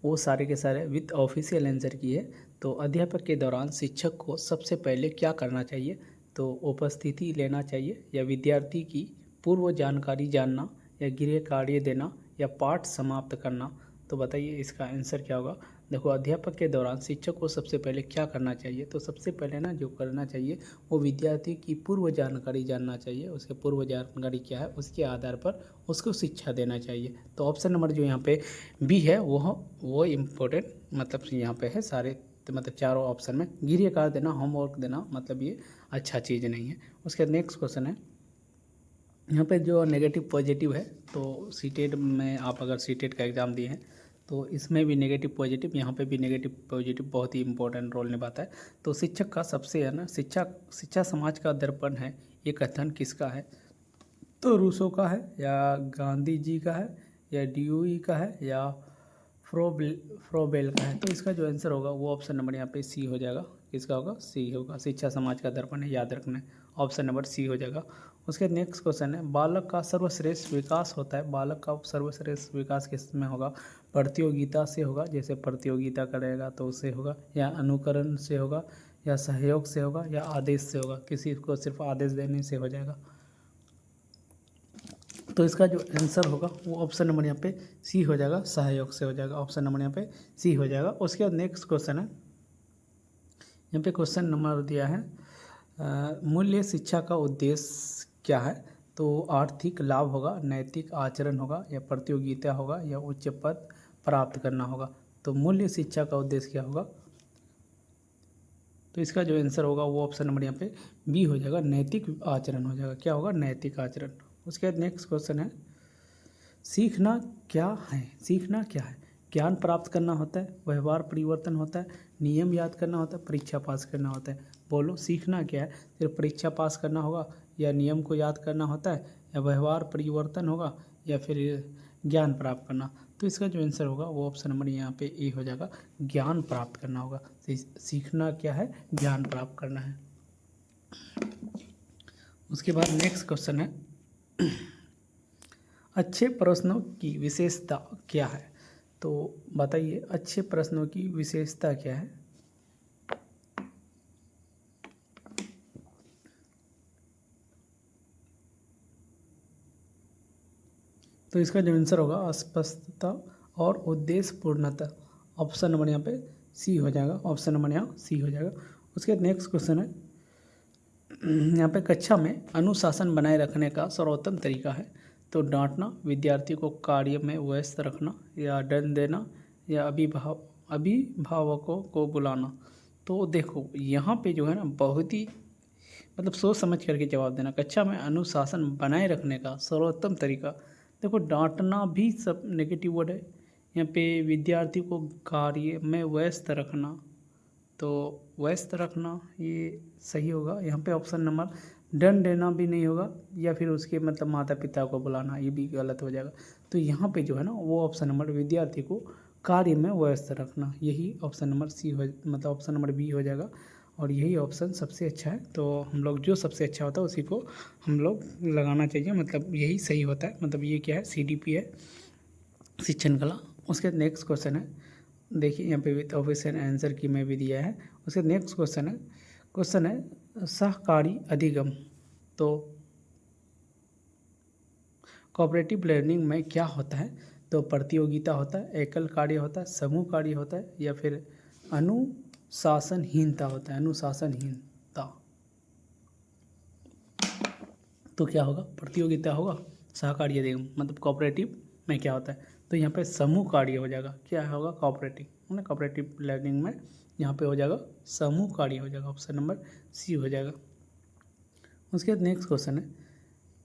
वो सारे के सारे विद ऑफिशियल आंसर की है। तो अध्यापक के दौरान शिक्षक को सबसे पहले क्या करना चाहिए? तो उपस्थिति लेना चाहिए या विद्यार्थी की पूर्व जानकारी जानना या गृह कार्य देना या पाठ समाप्त करना। तो बताइए इसका आंसर क्या होगा? देखो अध्यापक के दौरान शिक्षक को सबसे पहले क्या करना चाहिए? तो सबसे पहले ना जो करना चाहिए वो विद्यार्थी की पूर्व जानकारी जानना चाहिए। उसके पूर्व जानकारी क्या है उसके आधार पर उसको शिक्षा देना चाहिए। तो ऑप्शन नंबर जो यहाँ पे बी है वो इम्पोर्टेंट मतलब यहाँ पे है सारे, तो मतलब चारों ऑप्शन में गृह कार्य देना, होमवर्क देना मतलब ये अच्छा चीज़ नहीं है। उसके नेक्स्ट क्वेश्चन है, यहाँ पे जो नेगेटिव पॉजिटिव है, तो सीटेट में आप अगर सीटेट का एग्ज़ाम दिए हैं तो इसमें भी नेगेटिव पॉजिटिव, यहाँ पे भी नेगेटिव पॉजिटिव बहुत ही इंपॉर्टेंट रोल निभाता है। तो शिक्षक का सबसे है ना, शिक्षा समाज का दर्पण है, ये कथन किसका है? तो रूसो का है या गांधी जी का है या ड्यूई का है या फ्रोबेल का है? तो इसका जो आंसर होगा वो ऑप्शन नंबर यहाँ पे सी हो जाएगा। किसका होगा? सी होगा। शिक्षा समाज का दर्पण है, याद रखना है, ऑप्शन नंबर सी हो जाएगा। उसके नेक्स्ट क्वेश्चन है, बालक का सर्वश्रेष्ठ विकास होता है, बालक का सर्वश्रेष्ठ विकास किस में होगा? प्रतियोगिता से होगा, जैसे प्रतियोगिता करेगा तो उससे होगा, या अनुकरण से होगा, या सहयोग से होगा, या आदेश से होगा। किसी को सिर्फ आदेश देने से हो जाएगा। तो इसका जो आंसर होगा वो ऑप्शन नंबर यहाँ पे सी हो जाएगा, सहयोग से हो जाएगा। ऑप्शन नंबर यहाँ पे सी हो जाएगा। उसके बाद नेक्स्ट क्वेश्चन है, यहाँ पे क्वेश्चन नंबर दिया है, मूल्य शिक्षा का उद्देश्य क्या है? तो आर्थिक लाभ होगा, नैतिक आचरण होगा, या प्रतियोगिता होगा, या उच्च पद प्राप्त करना होगा। तो मूल्य शिक्षा का उद्देश्य क्या होगा? तो इसका जो आंसर होगा वो ऑप्शन नंबर यहाँ पे बी हो जाएगा, नैतिक आचरण हो जाएगा। क्या होगा? नैतिक आचरण। उसके बाद नेक्स्ट क्वेश्चन है, सीखना क्या है? सीखना क्या है? ज्ञान प्राप्त करना होता है, व्यवहार परिवर्तन होता है, नियम याद करना होता है, परीक्षा पास करना होता है। बोलो सीखना क्या है? सिर्फ परीक्षा पास करना होगा, या नियम को याद करना होता है, या व्यवहार परिवर्तन होगा, या फिर ज्ञान प्राप्त करना। तो इसका जो आंसर होगा वो ऑप्शन नंबर यहाँ पे ए हो जाएगा, ज्ञान प्राप्त करना होगा। सीखना क्या है? ज्ञान प्राप्त करना है। उसके बाद नेक्स्ट क्वेश्चन है, अच्छे प्रश्नों की विशेषता क्या है? तो बताइए अच्छे प्रश्नों की विशेषता क्या है? तो इसका जो आंसर होगा स्पष्टता और उद्देश्य पूर्णता। ऑप्शन नंबर यहाँ पे सी हो जाएगा। ऑप्शन नंबर यहाँ सी हो जाएगा। उसके बाद नेक्स्ट क्वेश्चन है, यहाँ पे कक्षा में अनुशासन बनाए रखने का सर्वोत्तम तरीका है। तो डांटना, विद्यार्थी को कार्य में व्यस्त रखना, या दंड देना, या अभिभावकों को बुलाना। तो देखो यहाँ पे जो है ना बहुत ही मतलब सोच समझ करके जवाब देना। कक्षा में अनुशासन बनाए रखने का सर्वोत्तम तरीका, देखो डांटना भी सब नेगेटिव वर्ड है। यहाँ पे विद्यार्थी को कार्य में व्यस्त रखना, तो व्यस्त रखना ये सही होगा। यहाँ पे ऑप्शन नंबर दंड देना भी नहीं होगा, या फिर उसके मतलब माता पिता को बुलाना, ये भी गलत हो जाएगा। तो यहाँ पे जो है ना वो ऑप्शन नंबर विद्यार्थी को कार्य में व्यस्त रखना, यही ऑप्शन नंबर सी हो, मतलब ऑप्शन नंबर बी हो जाएगा। और यही ऑप्शन सबसे अच्छा है। तो हम लोग जो सबसे अच्छा होता है उसी को हम लोग लगाना चाहिए, मतलब यही सही होता है। मतलब ये क्या है, CDP है, शिक्षण कला। उसके नेक्स्ट क्वेश्चन है, देखिए यहाँ पे विद ऑप्शन आंसर की में भी दिया है। उसके नेक्स्ट क्वेश्चन है सहकारी अधिगम। तो कोऑपरेटिव लर्निंग में क्या होता है, तो प्रतियोगिता होता है, एकल कार्य होता है, समूह कार्य होता है, या फिर अनुशासनहीनता होता है, अनुशासनहीनता। तो क्या होगा, प्रतियोगिता होगा। सहकारी अधिगम मतलब कोऑपरेटिव में क्या होता है, तो यहाँ पे समूह कार्य हो जाएगा। क्या होगा, कोऑपरेटिव है ना, कोऑपरेटिव लर्निंग में यहाँ पे हो जाएगा समूह कार्य हो जाएगा, ऑप्शन नंबर सी हो जाएगा। उसके बाद नेक्स्ट क्वेश्चन है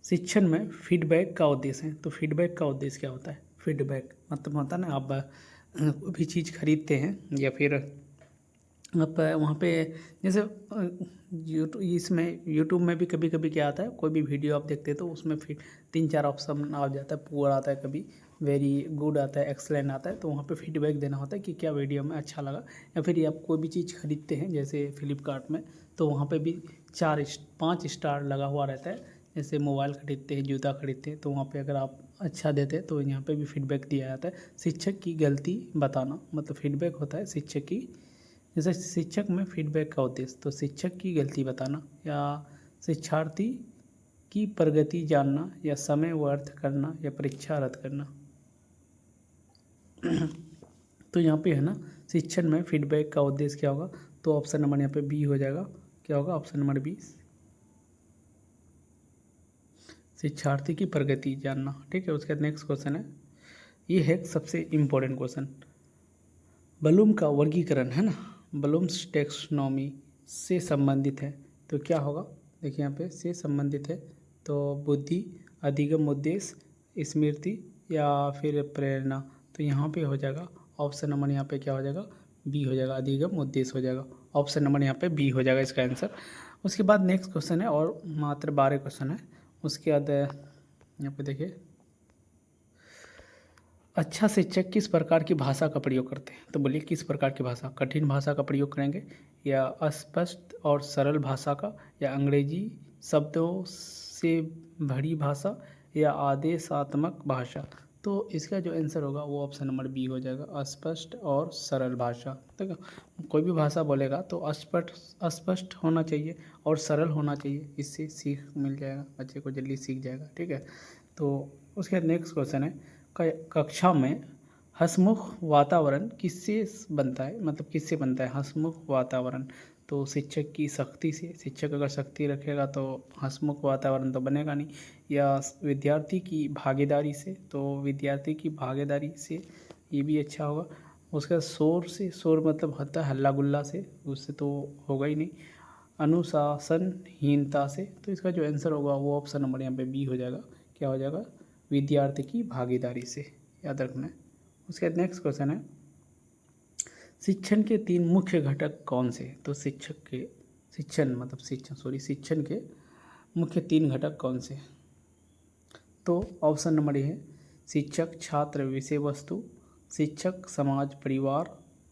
शिक्षण में फीडबैक का उद्देश्य है। तो फीडबैक का उद्देश्य क्या होता है, फीडबैक मतलब होता है ना, आप कोई भी चीज़ खरीदते हैं या फिर आप वहाँ पे जैसे यूट्यूब में भी कभी कभी क्या आता है, कोई भी वीडियो आप देखते हैं तो उसमें फिर 3-4 ऑप्शन आ जाता है, पुअर आता है, कभी वेरी गुड आता है, एक्सलेंट आता है। तो वहाँ पे फीडबैक देना होता है कि क्या वीडियो में अच्छा लगा। या फिर आप कोई भी चीज़ खरीदते हैं जैसे फ्लिपकार्ट में, तो वहाँ पे भी 4-5 स्टार लगा हुआ रहता है। जैसे मोबाइल खरीदते हैं, जूता खरीदते हैं, तो वहाँ पे अगर आप अच्छा देते हैं तो यहाँ पे भी फीडबैक दिया जाता है। शिक्षक की गलती बताना, मतलब फीडबैक होता है शिक्षक की, जैसे शिक्षक में फीडबैक का उद्देश्य, तो शिक्षक की गलती बताना, या शिक्षार्थी की प्रगति जानना, या समय व्यर्थ करना, या परीक्षा रद्द करना। तो यहाँ पे है ना शिक्षण में फीडबैक का उद्देश्य क्या होगा, तो ऑप्शन नंबर यहाँ पे बी हो जाएगा। क्या होगा, ऑप्शन नंबर बी, शिक्षार्थी की प्रगति जानना। ठीक है, उसके बाद नेक्स्ट क्वेश्चन है, ये है सबसे इम्पोर्टेंट क्वेश्चन, ब्लूम का वर्गीकरण है ना, ब्लूम्स टेक्सोनॉमी से संबंधित है। तो क्या होगा, देखिए यहाँ पे से संबंधित है, तो बुद्धि, अधिगम, उद्देश्य, स्मृति, या फिर प्रेरणा। तो यहाँ पे हो जाएगा ऑप्शन नंबर यहाँ पे क्या हो जाएगा, बी हो जाएगा, अधिगम उद्देश्य हो जाएगा। ऑप्शन नंबर यहाँ पे बी हो जाएगा इसका आंसर। उसके बाद नेक्स्ट क्वेश्चन है, और मात्र 12 क्वेश्चन है। उसके बाद यहाँ पे देखिए, अच्छा शिक्षक किस प्रकार की भाषा का प्रयोग करते हैं। तो बोलिए किस प्रकार की भाषा, कठिन भाषा का प्रयोग करेंगे, या अस्पष्ट और सरल भाषा का, या अंग्रेजी शब्दों से भरी भाषा, या आदेशात्मक भाषा। तो इसका जो आंसर होगा वो ऑप्शन नंबर बी हो जाएगा, अस्पष्ट और सरल भाषा। ठीक है, कोई भी भाषा बोलेगा तो अस्पष्ट होना चाहिए और सरल होना चाहिए, इससे सीख मिल जाएगा, बच्चे को जल्दी सीख जाएगा। ठीक है, तो उसके बाद नेक्स्ट क्वेश्चन है, कक्षा में हंसमुख वातावरण किससे बनता है, मतलब किससे बनता है हंसमुख वातावरण। तो शिक्षक की सख्ती से, शिक्षक अगर सख्ती रखेगा तो हंसमुख वातावरण तो बनेगा नहीं, या विद्यार्थी की भागीदारी से, तो विद्यार्थी की भागीदारी से ये भी अच्छा होगा। उसका शोर से, शोर मतलब होता है हल्ला गुल्ला से, उससे तो होगा ही नहीं। अनुशासनहीनता से, तो इसका जो आंसर होगा वो ऑप्शन नंबर यहाँ पे बी हो जाएगा। क्या हो जाएगा, विद्यार्थी की भागीदारी से, याद रखना है। उसके बाद नेक्स्ट क्वेश्चन है, शिक्षण के 3 मुख्य घटक कौन से। तो शिक्षण के मुख्य 3 घटक कौन से। तो ऑप्शन नंबर ए है शिक्षक, छात्र, विषय वस्तु, शिक्षक, समाज, परिवार।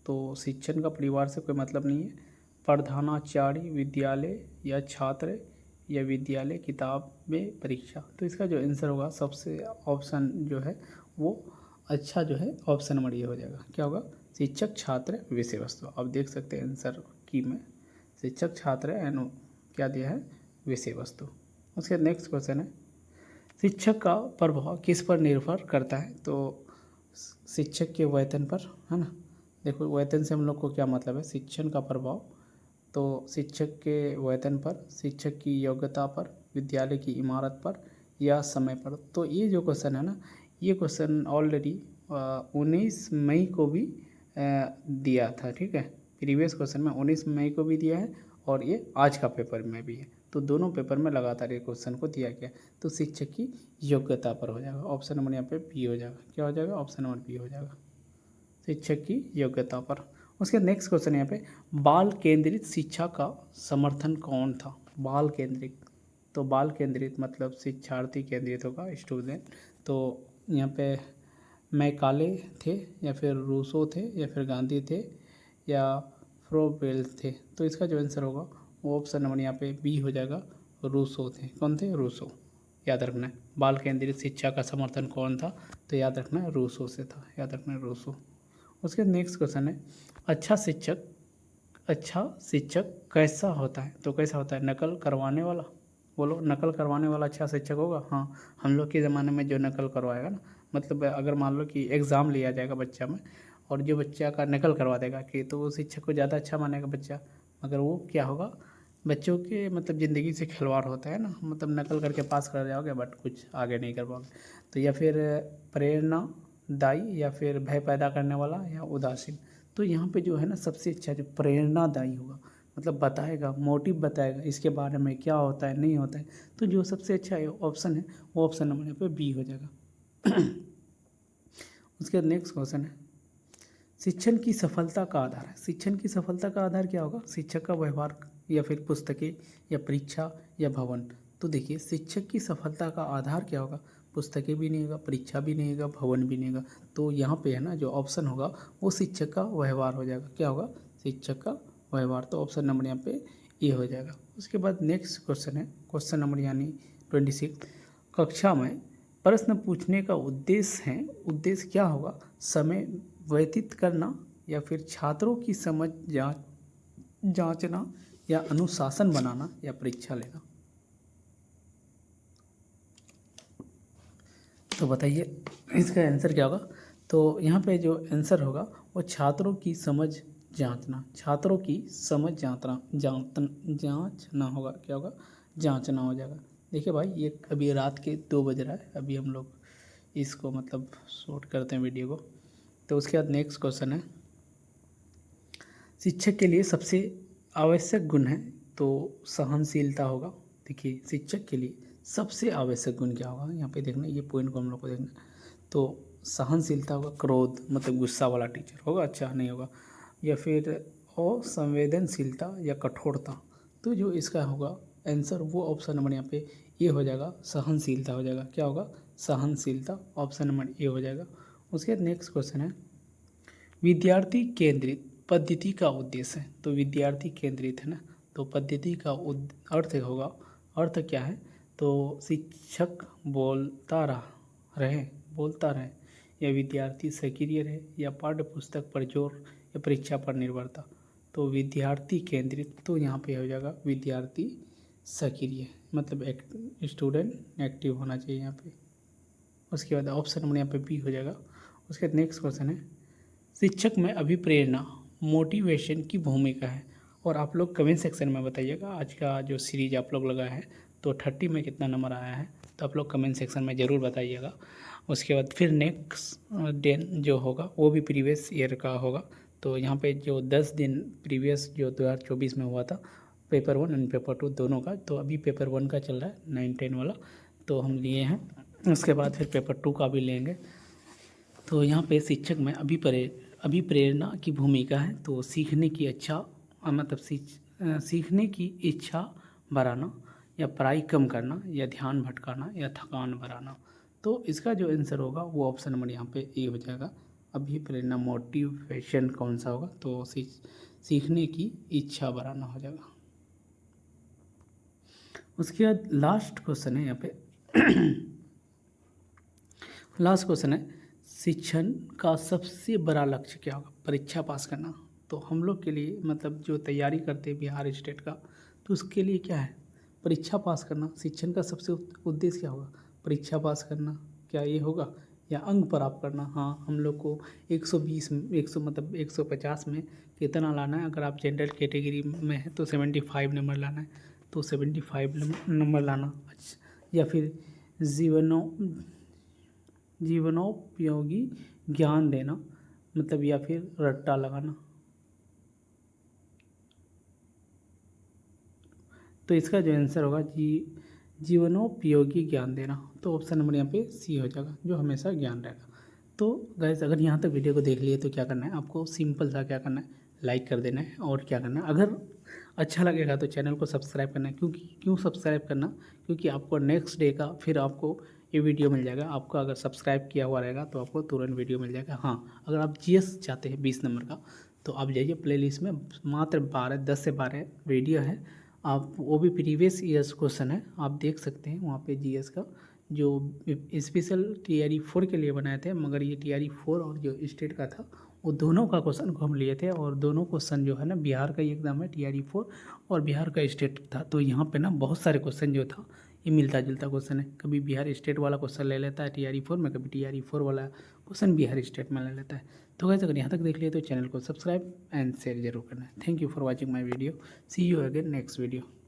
तो शिक्षण का परिवार से कोई मतलब नहीं है। प्रधानाचार्य, विद्यालय, या छात्र, या विद्यालय, किताबें, परीक्षा। तो इसका जो आंसर होगा सबसे ऑप्शन जो है वो अच्छा जो है ऑप्शन नंबर ये हो जाएगा। क्या होगा, शिक्षक, छात्र, विषय वस्तु। आप देख सकते हैं आंसर की में शिक्षक, छात्र एंड क्या दिया है, विषय वस्तु। उसके नेक्स्ट क्वेश्चन है, शिक्षक का प्रभाव किस पर निर्भर करता है। तो शिक्षक के वेतन पर, है ना। देखो वेतन से हम लोग को क्या मतलब है, शिक्षण का प्रभाव, तो शिक्षक के वेतन पर, शिक्षक की योग्यता पर, विद्यालय की इमारत पर, या समय पर। तो ये जो क्वेश्चन है ना, ये क्वेश्चन ऑलरेडी 19 मई को भी दिया था। ठीक है, प्रीवियस क्वेश्चन में 19 मई को भी दिया है, और ये आज का पेपर में भी है। तो दोनों पेपर में लगातार ये क्वेश्चन को दिया गया, तो शिक्षक की योग्यता पर हो जाएगा। ऑप्शन नंबर यहाँ पे बी हो जाएगा। क्या हो जाएगा? ऑप्शन नंबर बी हो जाएगा, शिक्षक की योग्यता पर। उसके नेक्स्ट क्वेश्चन यहाँ पे, बाल केंद्रित शिक्षा का समर्थन कौन था? बाल केंद्रित, तो बाल केंद्रित मतलब शिक्षार्थी केंद्रित होगा, स्टूडेंट। तो यहाँ पे मैकाले थे या फिर रूसो थे या फिर गांधी थे या फ्रोबेल थे? तो इसका जो आंसर होगा वो ऑप्शन नंबर यहाँ पे बी हो जाएगा, रूसो थे। कौन थे? रूसो। याद रखना है, बाल केंद्रित शिक्षा का समर्थन कौन था? तो याद रखना है रूसो से था, याद रखना है रूसो। उसके नेक्स्ट क्वेश्चन है, अच्छा शिक्षक कैसा होता है? तो कैसा होता है? नकल करवाने वाला? बोलो, नकल करवाने वाला अच्छा शिक्षक होगा? हाँ, हम लोग के ज़माने में जो नकल करवाएगा ना, मतलब अगर मान लो कि एग्ज़ाम लिया जाएगा बच्चा में और जो बच्चा का नकल करवा देगा कि, तो वो शिक्षक को ज़्यादा अच्छा मानेगा बच्चा। मगर वो क्या होगा, बच्चों के मतलब ज़िंदगी से खिलवाड़ होता है ना, मतलब नकल करके पास कर जाओगे बट कुछ आगे नहीं कर पाओगे। तो या फिर प्रेरणादायी या फिर भय पैदा करने वाला या उदासीन? तो यहाँ पे जो है ना सबसे अच्छा जो प्रेरणादायी होगा, मतलब बताएगा, मोटिव बताएगा इसके बारे में क्या होता है नहीं होता है, तो जो सबसे अच्छा ऑप्शन है वो ऑप्शन नंबर यहाँ पे बी हो जाएगा। उसके नेक्स्ट क्वेश्चन है, शिक्षण की सफलता का आधार है। शिक्षण की सफलता का आधार क्या होगा? शिक्षक का व्यवहार या फिर पुस्तकें या परीक्षा या भवन? तो देखिए, शिक्षक की सफलता का आधार क्या होगा? पुस्तकें भी नहीं होगा, परीक्षा भी नहीं होगा, भवन भी नहीं होगा। तो यहाँ पे है ना जो ऑप्शन होगा वो शिक्षक का व्यवहार हो जाएगा। क्या होगा? शिक्षक का व्यवहार। तो ऑप्शन नंबर यहाँ पे ए हो जाएगा। उसके बाद नेक्स्ट क्वेश्चन है, क्वेश्चन नंबर यानी 26, कक्षा में प्रश्न पूछने का उद्देश्य क्या होगा? समय व्यतीत करना या फिर छात्रों की समझ जांचना या अनुशासन बनाना या परीक्षा लेना? तो बताइए इसका आंसर क्या होगा? तो यहाँ पे जो आंसर होगा वो छात्रों की समझ जांचना, छात्रों की समझ जांचना होगा। क्या होगा? जांचना हो जाएगा। देखिए भाई, ये अभी रात के 2 बज रहा है, अभी हम लोग इसको मतलब शूट करते हैं वीडियो को। तो उसके बाद नेक्स्ट क्वेश्चन है, शिक्षक के लिए सबसे आवश्यक गुण है, तो सहनशीलता होगा। देखिए, शिक्षक के लिए सबसे आवश्यक गुण क्या होगा? यहाँ पे देखना, ये पॉइंट को हम लोग को देखना। तो सहनशीलता होगा, क्रोध मतलब गुस्सा वाला टीचर होगा, अच्छा नहीं होगा, या फिर असंवेदनशीलता या कठोरता? तो जो इसका होगा आंसर वो ऑप्शन नंबर यहाँ पे ए हो जाएगा, सहनशीलता हो जाएगा। क्या होगा? सहनशीलता, ऑप्शन नंबर ए हो जाएगा। उसके बाद नेक्स्ट क्वेश्चन है, विद्यार्थी केंद्रित पद्धति का उद्देश्य है। तो विद्यार्थी केंद्रित है ना, तो पद्धति का अर्थ होगा, अर्थ क्या है? तो शिक्षक बोलता रहे या विद्यार्थी सक्रिय रहे या पाठ्य पुस्तक पर जोर या परीक्षा पर निर्भरता? तो विद्यार्थी केंद्रित, तो यहाँ पे हो जाएगा विद्यार्थी सक्रिय, मतलब स्टूडेंट एक्टिव होना चाहिए यहाँ पे। उसके बाद ऑप्शन नंबर यहाँ पे बी हो जाएगा। उसके बाद नेक्स्ट क्वेश्चन है, शिक्षक में अभिप्रेरणा मोटिवेशन की भूमिका है। और आप लोग कमेंट सेक्शन में बताइएगा आज का जो सीरीज आप लोग लगाया है तो 30 में कितना नंबर आया है, तो आप लोग कमेंट सेक्शन में ज़रूर बताइएगा। उसके बाद फिर नेक्स्ट दिन जो होगा वो भी प्रीवियस ईयर का होगा। तो यहाँ पे जो 10 दिन प्रीवियस जो 2024 में हुआ था पेपर 1 एंड पेपर 2 दोनों का, तो अभी पेपर 1 का चल रहा है 9-10 वाला, तो हम लिए हैं। उसके बाद फिर पेपर 2 का भी लेंगे। तो यहाँ पे शिक्षक में अभिप्रेरणा की भूमिका है, तो सीखने की मतलब सीखने की इच्छा बढ़ाना या पढ़ाई कम करना या ध्यान भटकाना या थकान बढ़ाना? तो इसका जो आंसर होगा वो ऑप्शन नंबर यहाँ पे ए हो जाएगा, अभिप्रेरणा मोटिवेशन कौन सा होगा? तो सीखने की इच्छा बढ़ाना हो जाएगा। उसके बाद लास्ट क्वेश्चन है यहाँ पे लास्ट क्वेश्चन है, शिक्षण का सबसे बड़ा लक्ष्य क्या होगा? परीक्षा पास करना। तो हम लोग के लिए मतलब जो तैयारी करते हैं बिहार स्टेट का, तो उसके लिए क्या है? परीक्षा पास करना। शिक्षण का सबसे उद्देश्य क्या होगा? परीक्षा पास करना, क्या ये होगा? या अंक प्राप्त करना? हाँ, हम लोग को 120 मतलब 150 में कितना लाना है? अगर आप जनरल कैटेगरी में है तो 75 नंबर लाना है, तो 75 नंबर लाना। अच्छा, या फिर जीवनोपयोगी ज्ञान देना, मतलब या फिर रट्टा लगाना। तो इसका जो आंसर होगा जीवनोपयोगी ज्ञान देना। तो ऑप्शन नंबर यहाँ पे सी हो जाएगा, जो हमेशा ज्ञान रहेगा। तो गाइस अगर यहाँ तक वीडियो को देख लिए तो क्या करना है आपको, सिंपल सा क्या करना है, लाइक कर देना है। और क्या करना है, अगर अच्छा लगेगा तो चैनल को सब्सक्राइब करना है। क्यों सब्सक्राइब करना, क्योंकि आपको नेक्स्ट डे का फिर आपको ये वीडियो मिल जाएगा। आपका अगर सब्सक्राइब किया हुआ रहेगा तो आपको तुरंत वीडियो मिल जाएगा। हाँ, अगर आप जीएस चाहते हैं 20 नंबर का तो आप जाइए प्लेलिस्ट में, मात्र 10 से 12 वीडियो है। आप वो भी प्रीवियस ईयर्स क्वेश्चन है, आप देख सकते हैं वहाँ पे जीएस का, जो स्पेशल टीआरई 4 के लिए बनाए थे। मगर ये टीआरई 4 और जो स्टेट का था वो दोनों का क्वेश्चन को हम लिए थे। और दोनों क्वेश्चन जो है ना, बिहार का ही एग्ज़ाम है टीआरई 4 और बिहार का स्टेट था। तो यहाँ पे ना बहुत सारे क्वेश्चन जो था ये मिलता जुलता क्वेश्चन है। कभी बिहार स्टेट वाला क्वेश्चन ले लेता है टीआरई 4 में, कभी टीआरई 4 वाला क्वेश्चन बिहार स्टेट में ले लेता है। तो गाइस अगर यहाँ तक देख लिए तो चैनल को सब्सक्राइब एंड शेयर जरूर करना है। Thank you for watching my video. See you again next video.